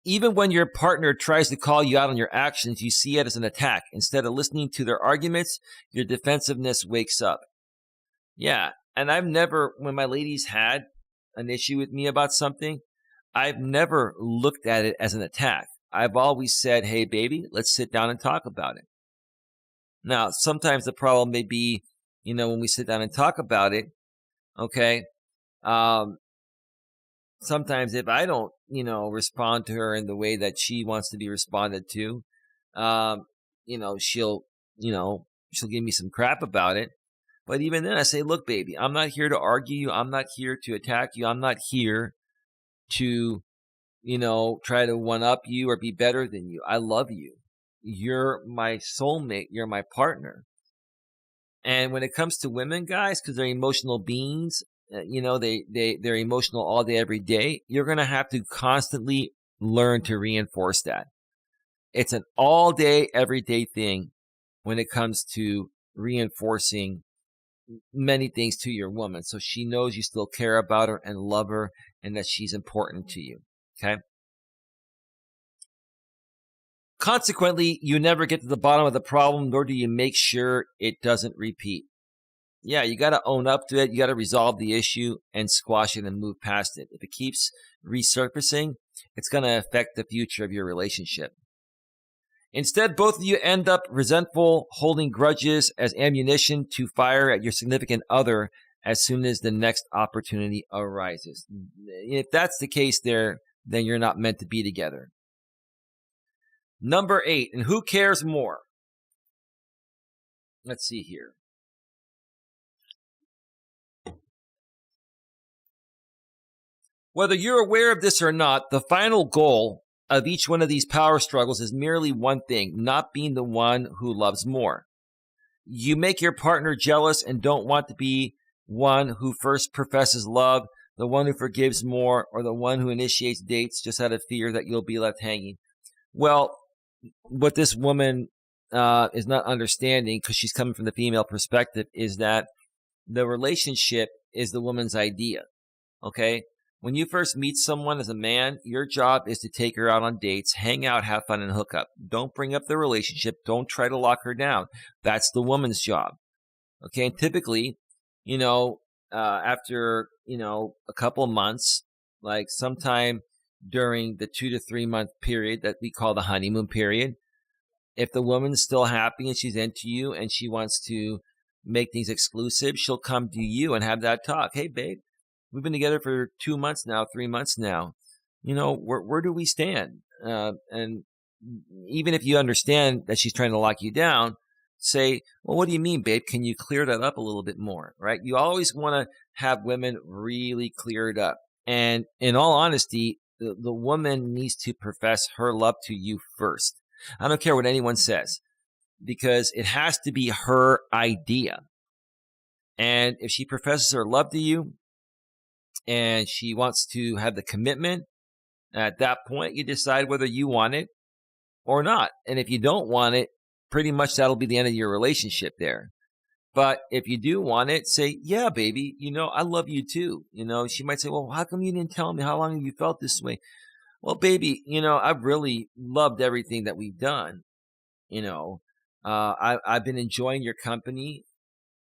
Even when your partner tries to call you out on your actions, you see it as an attack. Instead of listening to their arguments, your defensiveness wakes up. Yeah, and I've never, when my ladies had an issue with me about something, I've never looked at it as an attack. I've always said, hey, baby, let's sit down and talk about it. Now, sometimes the problem may be, when we sit down and talk about it, okay, sometimes if I don't, respond to her in the way that she wants to be responded to, she'll give me some crap about it. But even then I say, look, baby, I'm not here to argue you. I'm not here to attack you. I'm not here to, try to one up you or be better than you. I love you. You're my soulmate. You're my partner. And when it comes to women, guys, because they're emotional beings, they're emotional all day, every day. You're going to have to constantly learn to reinforce that. It's an all day, everyday thing when it comes to reinforcing many things to your woman. So she knows you still care about her and love her and that she's important to you. Okay. Consequently, you never get to the bottom of the problem, nor do you make sure it doesn't repeat. Yeah, you got to own up to it. You got to resolve the issue and squash it and move past it. If it keeps resurfacing, it's going to affect the future of your relationship. Instead, both of you end up resentful, holding grudges as ammunition to fire at your significant other as soon as the next opportunity arises. If that's the case there, then you're not meant to be together. Number 8, and who cares more? Let's see here. Whether you're aware of this or not, the final goal of each one of these power struggles is merely one thing: not being the one who loves more. You make your partner jealous and don't want to be one who first professes love, the one who forgives more, or the one who initiates dates just out of fear that you'll be left hanging. Well, what this woman is not understanding, because she's coming from the female perspective, is that the relationship is the woman's idea, okay? When you first meet someone as a man, your job is to take her out on dates, hang out, have fun, and hook up. Don't bring up the relationship. Don't try to lock her down. That's the woman's job. Okay, and typically, after, a couple of months, like sometime during the 2 to 3 month period that we call the honeymoon period, if the woman's still happy and she's into you and she wants to make things exclusive, she'll come to you and have that talk. Hey, babe, we've been together for 2 months now, 3 months now. Where do we stand? And even if you understand that she's trying to lock you down, say, well, what do you mean, babe? Can you clear that up a little bit more, right? You always want to have women really clear it up. And in all honesty, the woman needs to profess her love to you first. I don't care what anyone says, because it has to be her idea. And if she professes her love to you and she wants to have the commitment, at that point, you decide whether you want it or not. And if you don't want it, pretty much that'll be the end of your relationship there. But if you do want it, say, yeah, baby, I love you too. She might say, well, how come you didn't tell me? How long have you felt this way? Well, baby, I've really loved everything that we've done. I've been enjoying your company,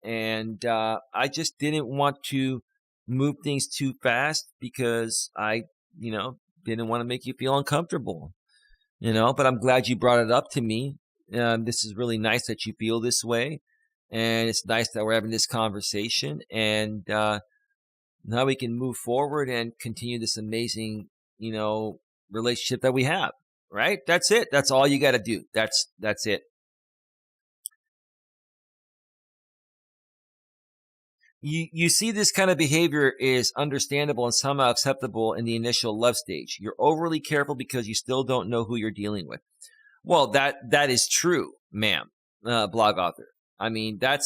and I just didn't want to move things too fast because I, didn't want to make you feel uncomfortable, but I'm glad you brought it up to me. This is really nice that you feel this way, and it's nice that we're having this conversation, and now we can move forward and continue this amazing, relationship that we have, right? That's it. That's all you got to do. That's it. You see, this kind of behavior is understandable and somehow acceptable in the initial love stage. You're overly careful because you still don't know who you're dealing with. Well, that is true, ma'am, blog author. I mean, that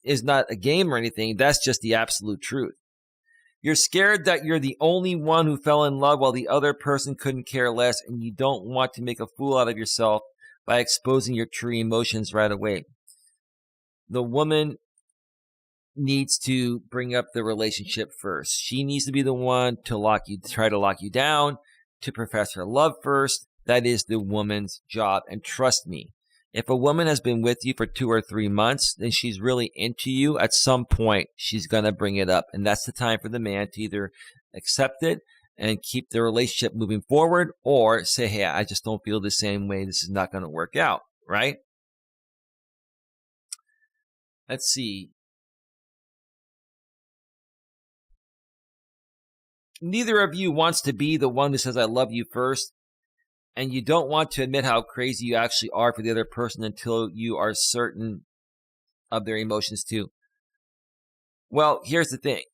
is not a game or anything. That's just the absolute truth. You're scared that you're the only one who fell in love while the other person couldn't care less, and you don't want to make a fool out of yourself by exposing your true emotions right away. The woman needs to bring up the relationship first. She needs to be the one to try to lock you down, to profess her love first. That is the woman's job. And trust me, if a woman has been with you for 2 or 3 months, then she's really into you. At some point, she's going to bring it up. And that's the time for the man to either accept it and keep the relationship moving forward, or say, hey, I just don't feel the same way. This is not going to work out, right? Let's see. Neither of you wants to be the one who says, I love you first. And you don't want to admit how crazy you actually are for the other person until you are certain of their emotions too. Well, here's the thing.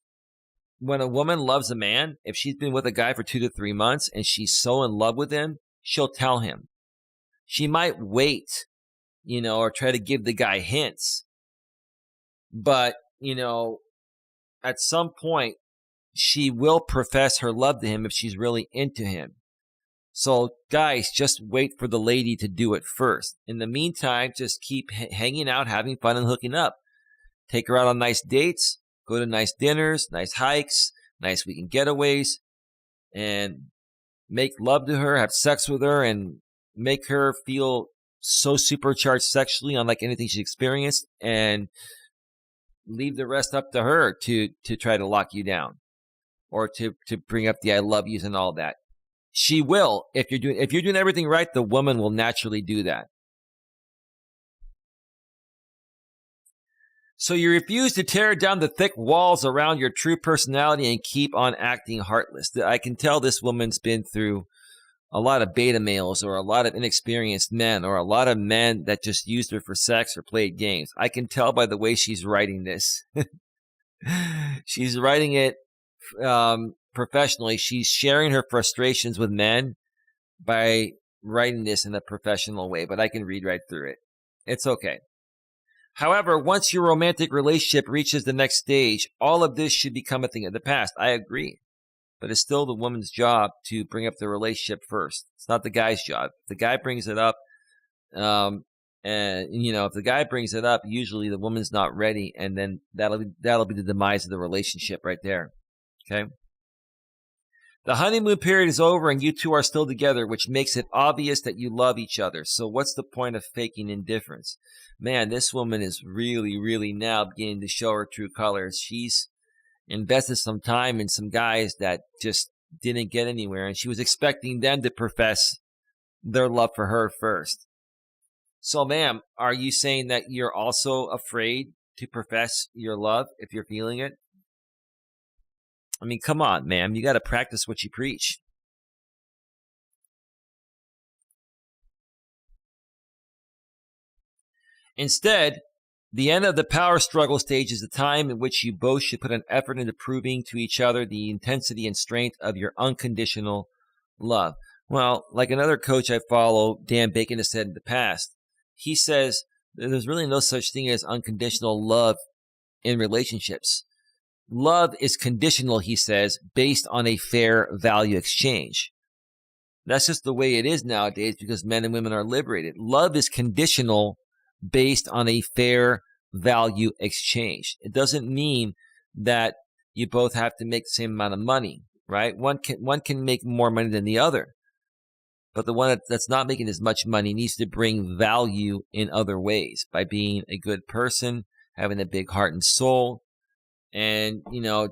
When a woman loves a man, if she's been with a guy for 2 to 3 months and she's so in love with him, she'll tell him. She might wait, or try to give the guy hints. But, at some point, she will profess her love to him if she's really into him. So, guys, just wait for the lady to do it first. In the meantime, just keep hanging out, having fun, and hooking up. Take her out on nice dates, go to nice dinners, nice hikes, nice weekend getaways, and make love to her, have sex with her, and make her feel so supercharged sexually, unlike anything she's experienced, and leave the rest up to her to try to lock you down or to bring up the I love yous and all that. She will. If you're doing everything right, the woman will naturally do that. So you refuse to tear down the thick walls around your true personality and keep on acting heartless. I can tell this woman's been through a lot of beta males or a lot of inexperienced men or a lot of men that just used her for sex or played games. I can tell by the way she's writing this. She's writing it professionally. She's sharing her frustrations with men by writing this in a professional way, but I can read right through it. It's okay. However, once your romantic relationship reaches the next stage, all of this should become a thing of the past. I agree. But it's still the woman's job to bring up the relationship first. It's not the guy's job. If the guy brings it up, and if the guy brings it up, usually the woman's not ready, and then that'll be the demise of the relationship right there. Okay? The honeymoon period is over and you two are still together, which makes it obvious that you love each other. So what's the point of faking indifference? Man, this woman is really, really now beginning to show her true colors. She's invested some time in some guys that just didn't get anywhere, and she was expecting them to profess their love for her first. So, ma'am, are you saying that you're also afraid to profess your love if you're feeling it? I mean, come on, ma'am. You got to practice what you preach. Instead, the end of the power struggle stage is the time in which you both should put an effort into proving to each other the intensity and strength of your unconditional love. Well, like another coach I follow, Dan Bacon, has said in the past, he says there's really no such thing as unconditional love in relationships. Love is conditional, he says, based on a fair value exchange. That's just the way it is nowadays because men and women are liberated. Love is conditional based on a fair value exchange. It doesn't mean that you both have to make the same amount of money, right? One can make more money than the other. But the one that's not making as much money needs to bring value in other ways by being a good person, having a big heart and soul, and,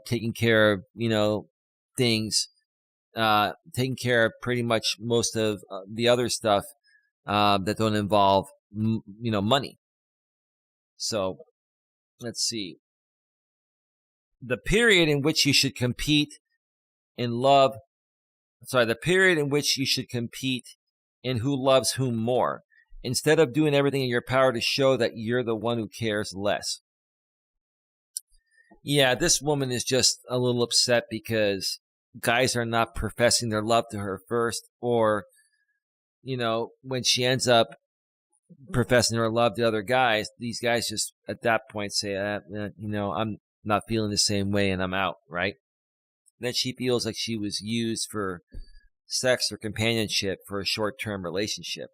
taking care of, things, taking care of pretty much most of the other stuff that don't involve, money. So let's see. The period in which you should compete in who loves whom more, instead of doing everything in your power to show that you're the one who cares less. Yeah, this woman is just a little upset because guys are not professing their love to her first, or, when she ends up professing her love to other guys, these guys just at that point say, I'm not feeling the same way and I'm out, right? Then she feels like she was used for sex or companionship for a short-term relationship.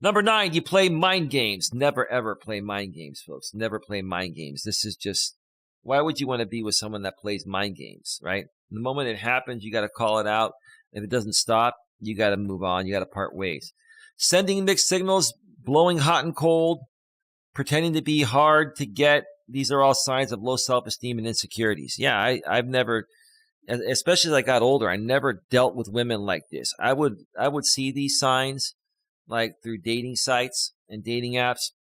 Number 9, you play mind games. Never, ever play mind games, folks. Never play mind games. This is just, why would you want to be with someone that plays mind games, right? The moment it happens, you got to call it out. If it doesn't stop, you got to move on. You got to part ways. Sending mixed signals, blowing hot and cold, pretending to be hard to get. These are all signs of low self-esteem and insecurities. Yeah, I've never, especially as I got older, I never dealt with women like this. I would see these signs like through dating sites and dating apps,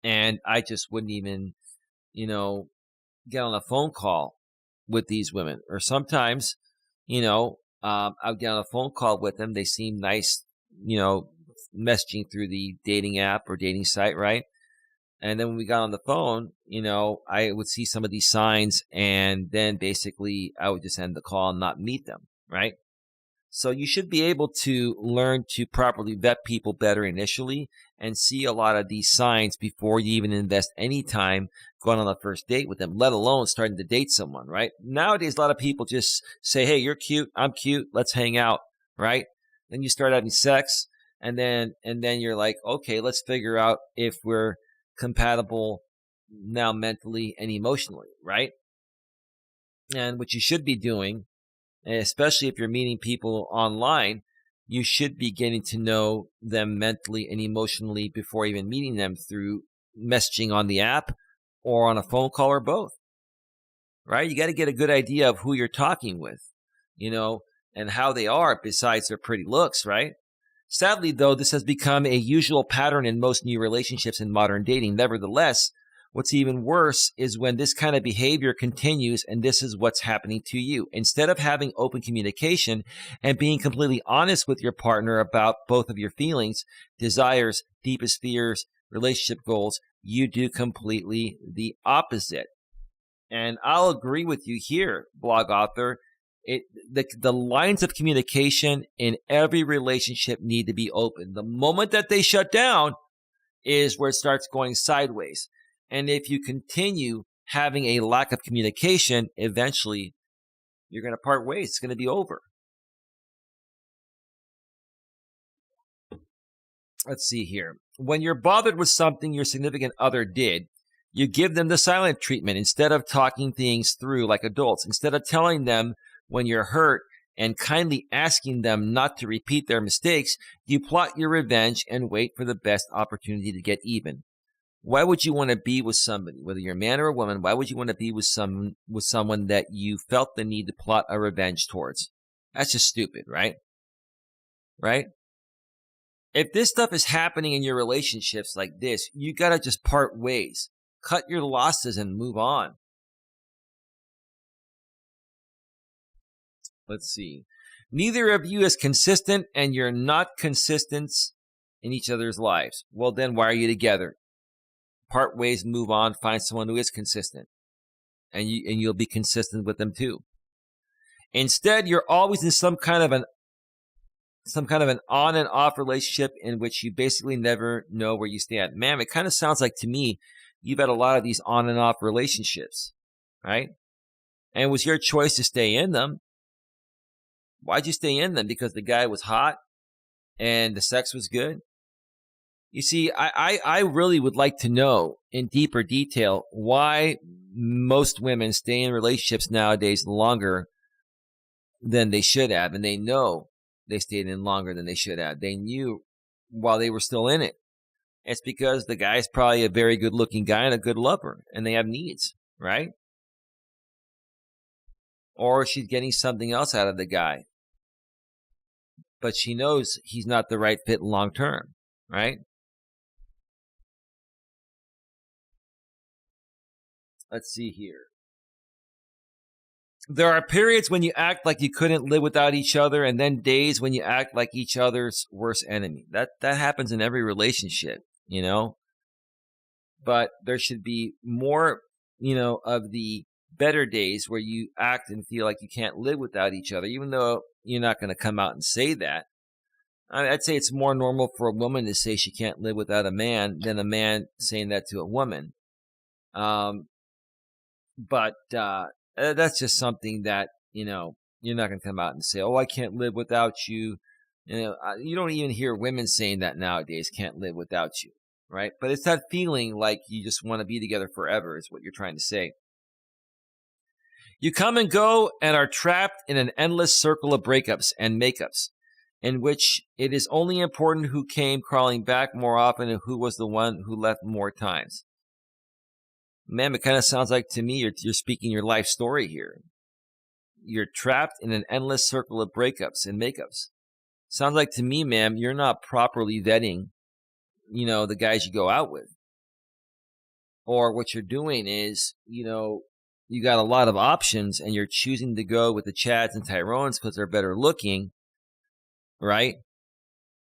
and I just wouldn't even, get on a phone call with these women. Or sometimes, I would get on a phone call with them. They seem nice, messaging through the dating app or dating site, right? And then when we got on the phone, I would see some of these signs, and then basically I would just end the call and not meet them, right? So you should be able to learn to properly vet people better initially and see a lot of these signs before you even invest any time going on a first date with them, let alone starting to date someone, right? Nowadays, a lot of people just say, hey, you're cute, I'm cute, let's hang out, right? Then you start having sex, and then you're like, okay, let's figure out if we're compatible now mentally and emotionally, right? And what you should be doing, especially if you're meeting people online, you should be getting to know them mentally and emotionally before even meeting them through messaging on the app or on a phone call or both, right? You got to get a good idea of who you're talking with. and how they are besides their pretty looks, right? Sadly, though, this has become a usual pattern in most new relationships in modern dating. Nevertheless, what's even worse is when this kind of behavior continues, and this is what's happening to you. Instead of having open communication and being completely honest with your partner about both of your feelings, desires, deepest fears, relationship goals, you do completely the opposite. And I'll agree with you here, blog author. The lines of communication in every relationship need to be open. The moment that they shut down is where it starts going sideways. And if you continue having a lack of communication, eventually you're going to part ways. It's going to be over. Let's see here. When you're bothered with something your significant other did, you give them the silent treatment instead of talking things through like adults. Instead of telling them when you're hurt and kindly asking them not to repeat their mistakes, you plot your revenge and wait for the best opportunity to get even. Why would you want to be with somebody, whether you're a man or a woman, why would you want to be with someone that you felt the need to plot a revenge towards? That's just stupid, right? Right? If this stuff is happening in your relationships like this, you got to just part ways. Cut your losses and move on. Let's see. Neither of you is consistent, and you're not consistent in each other's lives. Well, then why are you together? Part ways, move on, find someone who is consistent. And you'll be consistent with them too. Instead, you're always in some kind of an on and off relationship in which you basically never know where you stand. Man, it kind of sounds like to me you've had a lot of these on and off relationships, right? And it was your choice to stay in them. Why'd you stay in them? Because the guy was hot and the sex was good? You see, I really would like to know in deeper detail why most women stay in relationships nowadays longer than they should have. And they know they stayed in longer than they should have. They knew while they were still in it. It's because the guy's probably a very good looking guy and a good lover, and they have needs, right? Or she's getting something else out of the guy, but she knows he's not the right fit long term, right? Let's see here. There are periods when you act like you couldn't live without each other, and then days when you act like each other's worst enemy. That happens in every relationship, you know? But there should be more, of the better days where you act and feel like you can't live without each other, even though you're not going to come out and say that. I'd say it's more normal for a woman to say she can't live without a man than a man saying that to a woman. But that's just something that, you're not going to come out and say, oh, I can't live without you. You don't even hear women saying that nowadays, can't live without you, right? But it's that feeling like you just want to be together forever is what you're trying to say. You come and go and are trapped in an endless circle of breakups and makeups, in which it is only important who came crawling back more often and who was the one who left more times. Ma'am, it kind of sounds like to me you're speaking your life story here. You're trapped in an endless circle of breakups and makeups. Sounds like to me, ma'am, you're not properly vetting, the guys you go out with. Or what you're doing is, you got a lot of options and you're choosing to go with the Chads and Tyrones because they're better looking, right?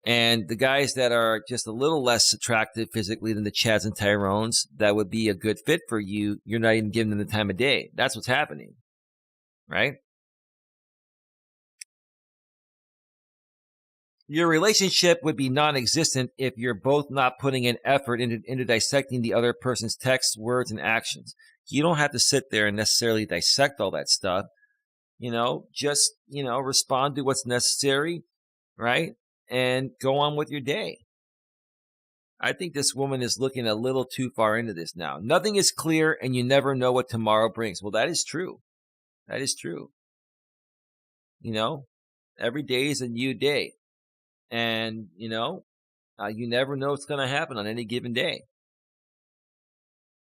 And the guys that are just a little less attractive physically than the Chads and Tyrones that would be a good fit for you, you're not even giving them the time of day. That's what's happening, right? Your relationship would be non-existent if you're both not putting in effort into dissecting the other person's texts, words, and actions. You don't have to sit there and necessarily dissect all that stuff. Just, respond to what's necessary, right? And go on with your day. I think this woman is looking a little too far into this now. Nothing is clear and you never know what tomorrow brings. Well, that is true. That is true. Every day is a new day. And, you never know what's going to happen on any given day.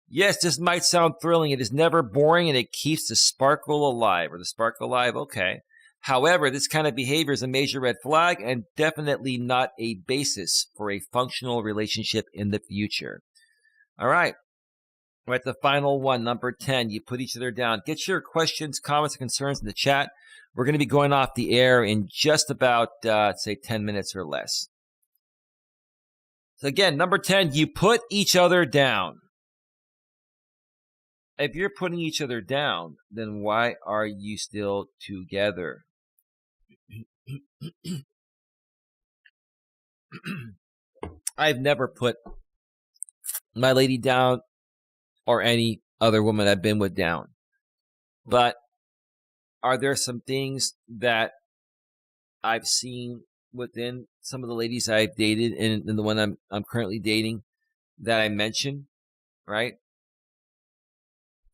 Yes, this might sound thrilling. It is never boring and it keeps the sparkle alive. Or the spark alive, okay. However, this kind of behavior is a major red flag and definitely not a basis for a functional relationship in the future. All right. We're at the final one, number 10. You put each other down. Get your questions, comments, and concerns in the chat. We're going to be going off the air in just about, say, 10 minutes or less. So again, number 10, you put each other down. If you're putting each other down, then why are you still together? I've never put my lady down or any other woman I've been with down. But are there some things that I've seen within some of the ladies I've dated and the one I'm currently dating that I mentioned, right?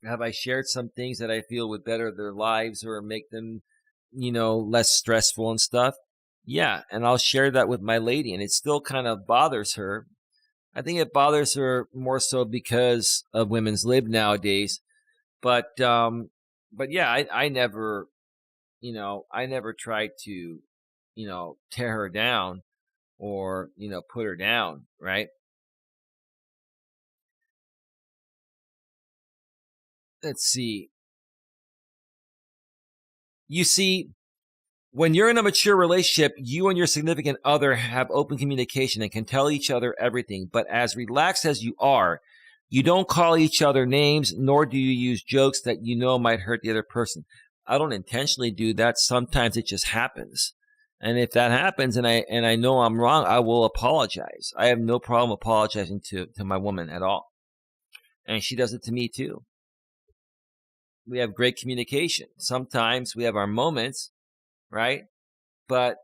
Have I shared some things that I feel would better their lives or make them, less stressful and stuff? Yeah, and I'll share that with my lady, and it still kind of bothers her. I think it bothers her more so because of women's lib nowadays. But yeah, I never, I never tried to, tear her down or, put her down, right? Let's see. You see, when you're in a mature relationship, you and your significant other have open communication and can tell each other everything. But as relaxed as you are, you don't call each other names, nor do you use jokes that you know might hurt the other person. I don't intentionally do that. Sometimes it just happens. And if that happens and I know I'm wrong, I will apologize. I have no problem apologizing to my woman at all. And she does it to me too. We have great communication. Sometimes we have our moments, right? But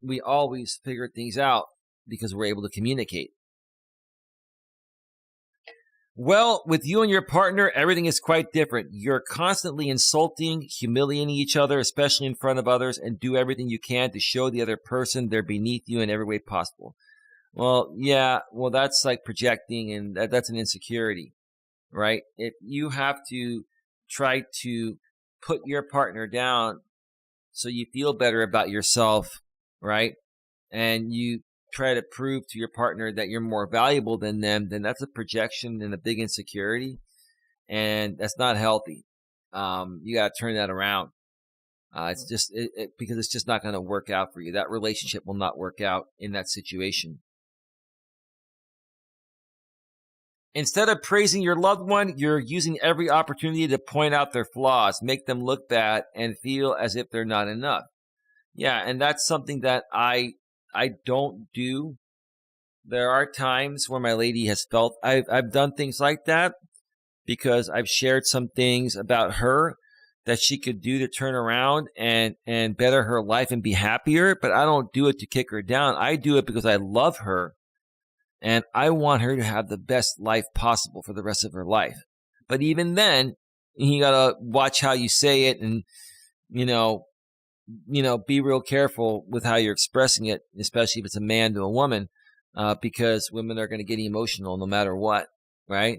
we always figure things out because we're able to communicate. Well, with you and your partner, everything is quite different. You're constantly insulting, humiliating each other, especially in front of others, and do everything you can to show the other person they're beneath you in every way possible. Well, yeah, that's like projecting, and that's an insecurity, right? If you have to try to put your partner down so you feel better about yourself, right? And you try to prove to your partner that you're more valuable than them, then that's a projection and a big insecurity. And that's not healthy. You got to turn that around. It's just because it's just not going to work out for you. That relationship will not work out in that situation. Instead of praising your loved one, you're using every opportunity to point out their flaws, make them look bad, and feel as if they're not enough. Yeah, and that's something that I don't do. There are times where my lady has felt I've done things like that because I've shared some things about her that she could do to turn around and better her life and be happier, but I don't do it to kick her down. I do it because I love her. And I want her to have the best life possible for the rest of her life. But even then, you gotta watch how you say it, and be real careful with how you're expressing it, especially if it's a man to a woman, because women are going to get emotional no matter what, right?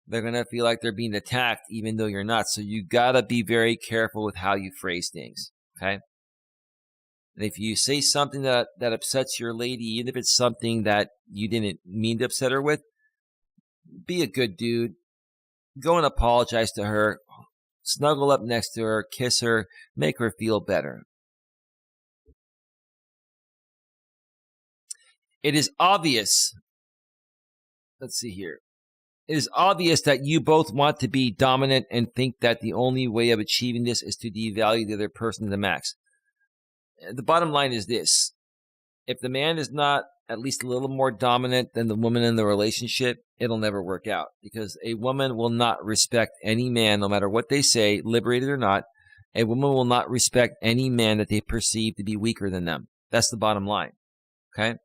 They're going to feel like they're being attacked, even though you're not. So you gotta be very careful with how you phrase things, okay? And if you say something that upsets your lady, even if it's something that you didn't mean to upset her with, be a good dude. Go and apologize to her. Snuggle up next to her, kiss her, make her feel better. It is obvious. Let's see here. It is obvious that you both want to be dominant and think that the only way of achieving this is to devalue the other person to the max. The bottom line is this. If the man is not at least a little more dominant than the woman in the relationship, it'll never work out, because a woman will not respect any man, no matter what they say, liberated or not. A woman will not respect any man that they perceive to be weaker than them. That's the bottom line. Okay?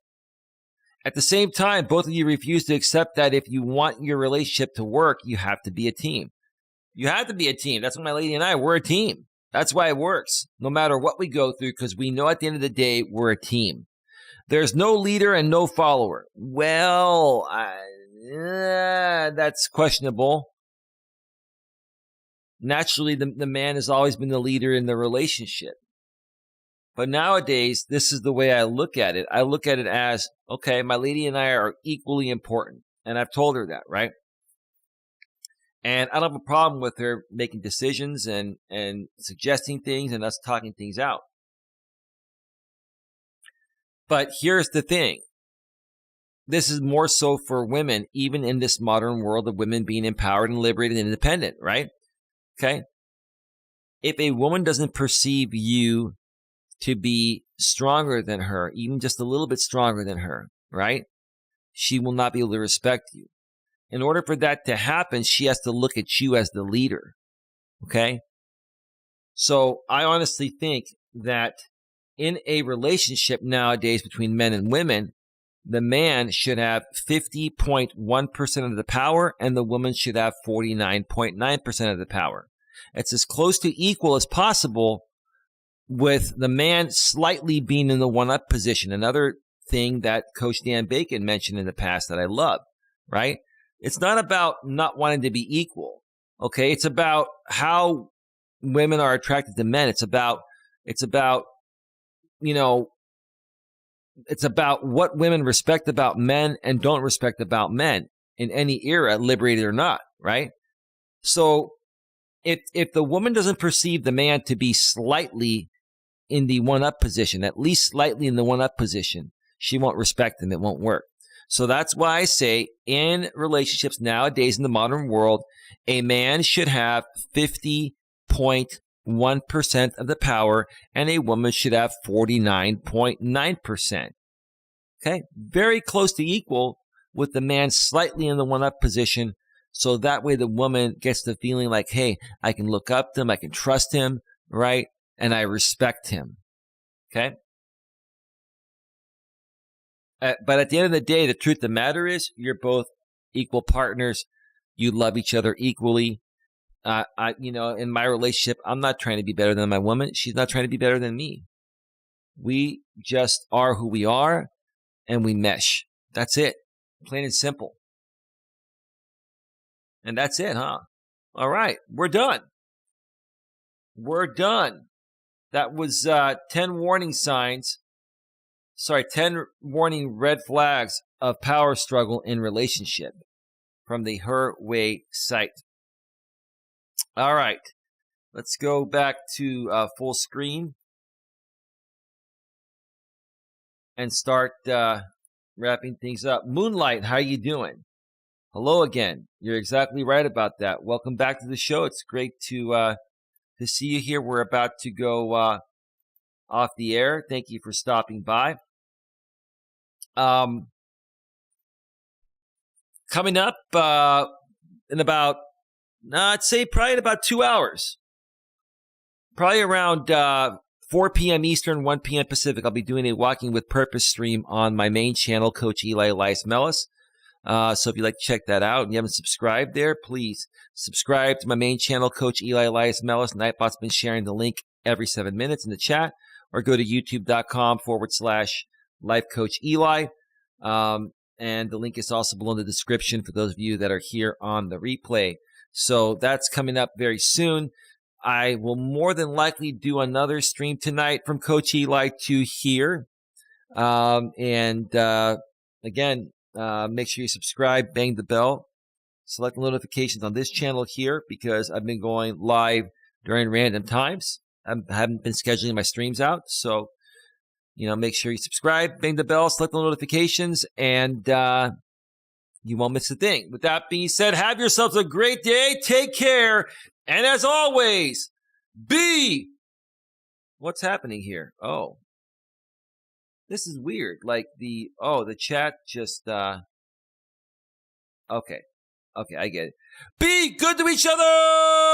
At the same time, both of you refuse to accept that if you want your relationship to work, you have to be a team. You have to be a team. That's what my lady and I, we're a team. That's why it works, no matter what we go through, because we know at the end of the day, we're a team. There's no leader and no follower. Well, that's questionable. Naturally, the man has always been the leader in the relationship. But nowadays, this is the way I look at it. I look at it as, okay, my lady and I are equally important. And I've told her that, right? And I don't have a problem with her making decisions and suggesting things and us talking things out. But here's the thing. This is more so for women, even in this modern world of women being empowered and liberated and independent, right? Okay. If a woman doesn't perceive you to be stronger than her, even just a little bit stronger than her, right? She will not be able to respect you. In order for that to happen, she has to look at you as the leader. Okay. So I honestly think that in a relationship nowadays between men and women, the man should have 50.1% of the power and the woman should have 49.9% of the power. It's as close to equal as possible, with the man slightly being in the one-up position. Another thing that Coach Dan Bacon mentioned in the past that I love, right? It's not about not wanting to be equal, okay? It's about how women are attracted to men. It's about what women respect about men and don't respect about men in any era, liberated or not, right? So if the woman doesn't perceive the man to be slightly in the one-up position, at least slightly in the one-up position, she won't respect him. It won't work. So that's why I say in relationships nowadays in the modern world, a man should have 50.1% of the power and a woman should have 49.9%. Okay? Very close to equal, with the man slightly in the one-up position. So that way the woman gets the feeling like, hey, I can look up to him, I can trust him, right? And I respect him. Okay? But at the end of the day, the truth of the matter is you're both equal partners. You love each other equally. In my relationship, I'm not trying to be better than my woman. She's not trying to be better than me. We just are who we are and we mesh. That's it. Plain and simple. And that's it, huh? All right. We're done. We're done. That was 10 warning signs. 10 warning red flags of power struggle in relationship from the Her Way site. All right. Let's go back to full screen and start wrapping things up. Moonlight, how you doing? Hello again. You're exactly right about that. Welcome back to the show. It's great to see you here. We're about to go off the air. Thank you for stopping by. Coming up in about, I'd say probably in about 2 hours. Probably around 4 p.m. Eastern, 1 p.m. Pacific. I'll be doing a Walking with Purpose stream on my main channel, Coach Eli, Elias Melas. So if you'd like to check that out and you haven't subscribed there, please subscribe to my main channel, Coach Eli, Elias Melas. Nightbot's been sharing the link every 7 minutes in the chat, or go to youtube.com/Life Coach Eli. And the link is also below in the description for those of you that are here on the replay. So that's coming up very soon. I will more than likely do another stream tonight from Coach Eli to here. Again, make sure you subscribe, bang the bell, select the notifications on this channel here, because I've been going live during random times. I haven't been scheduling my streams out. So, make sure you subscribe, bang the bell, select the notifications, and you won't miss a thing. With that being said, have yourselves a great day. Take care. And as always, what's happening here? Oh. This is weird. Like the chat just, okay, I get it. Be good to each other!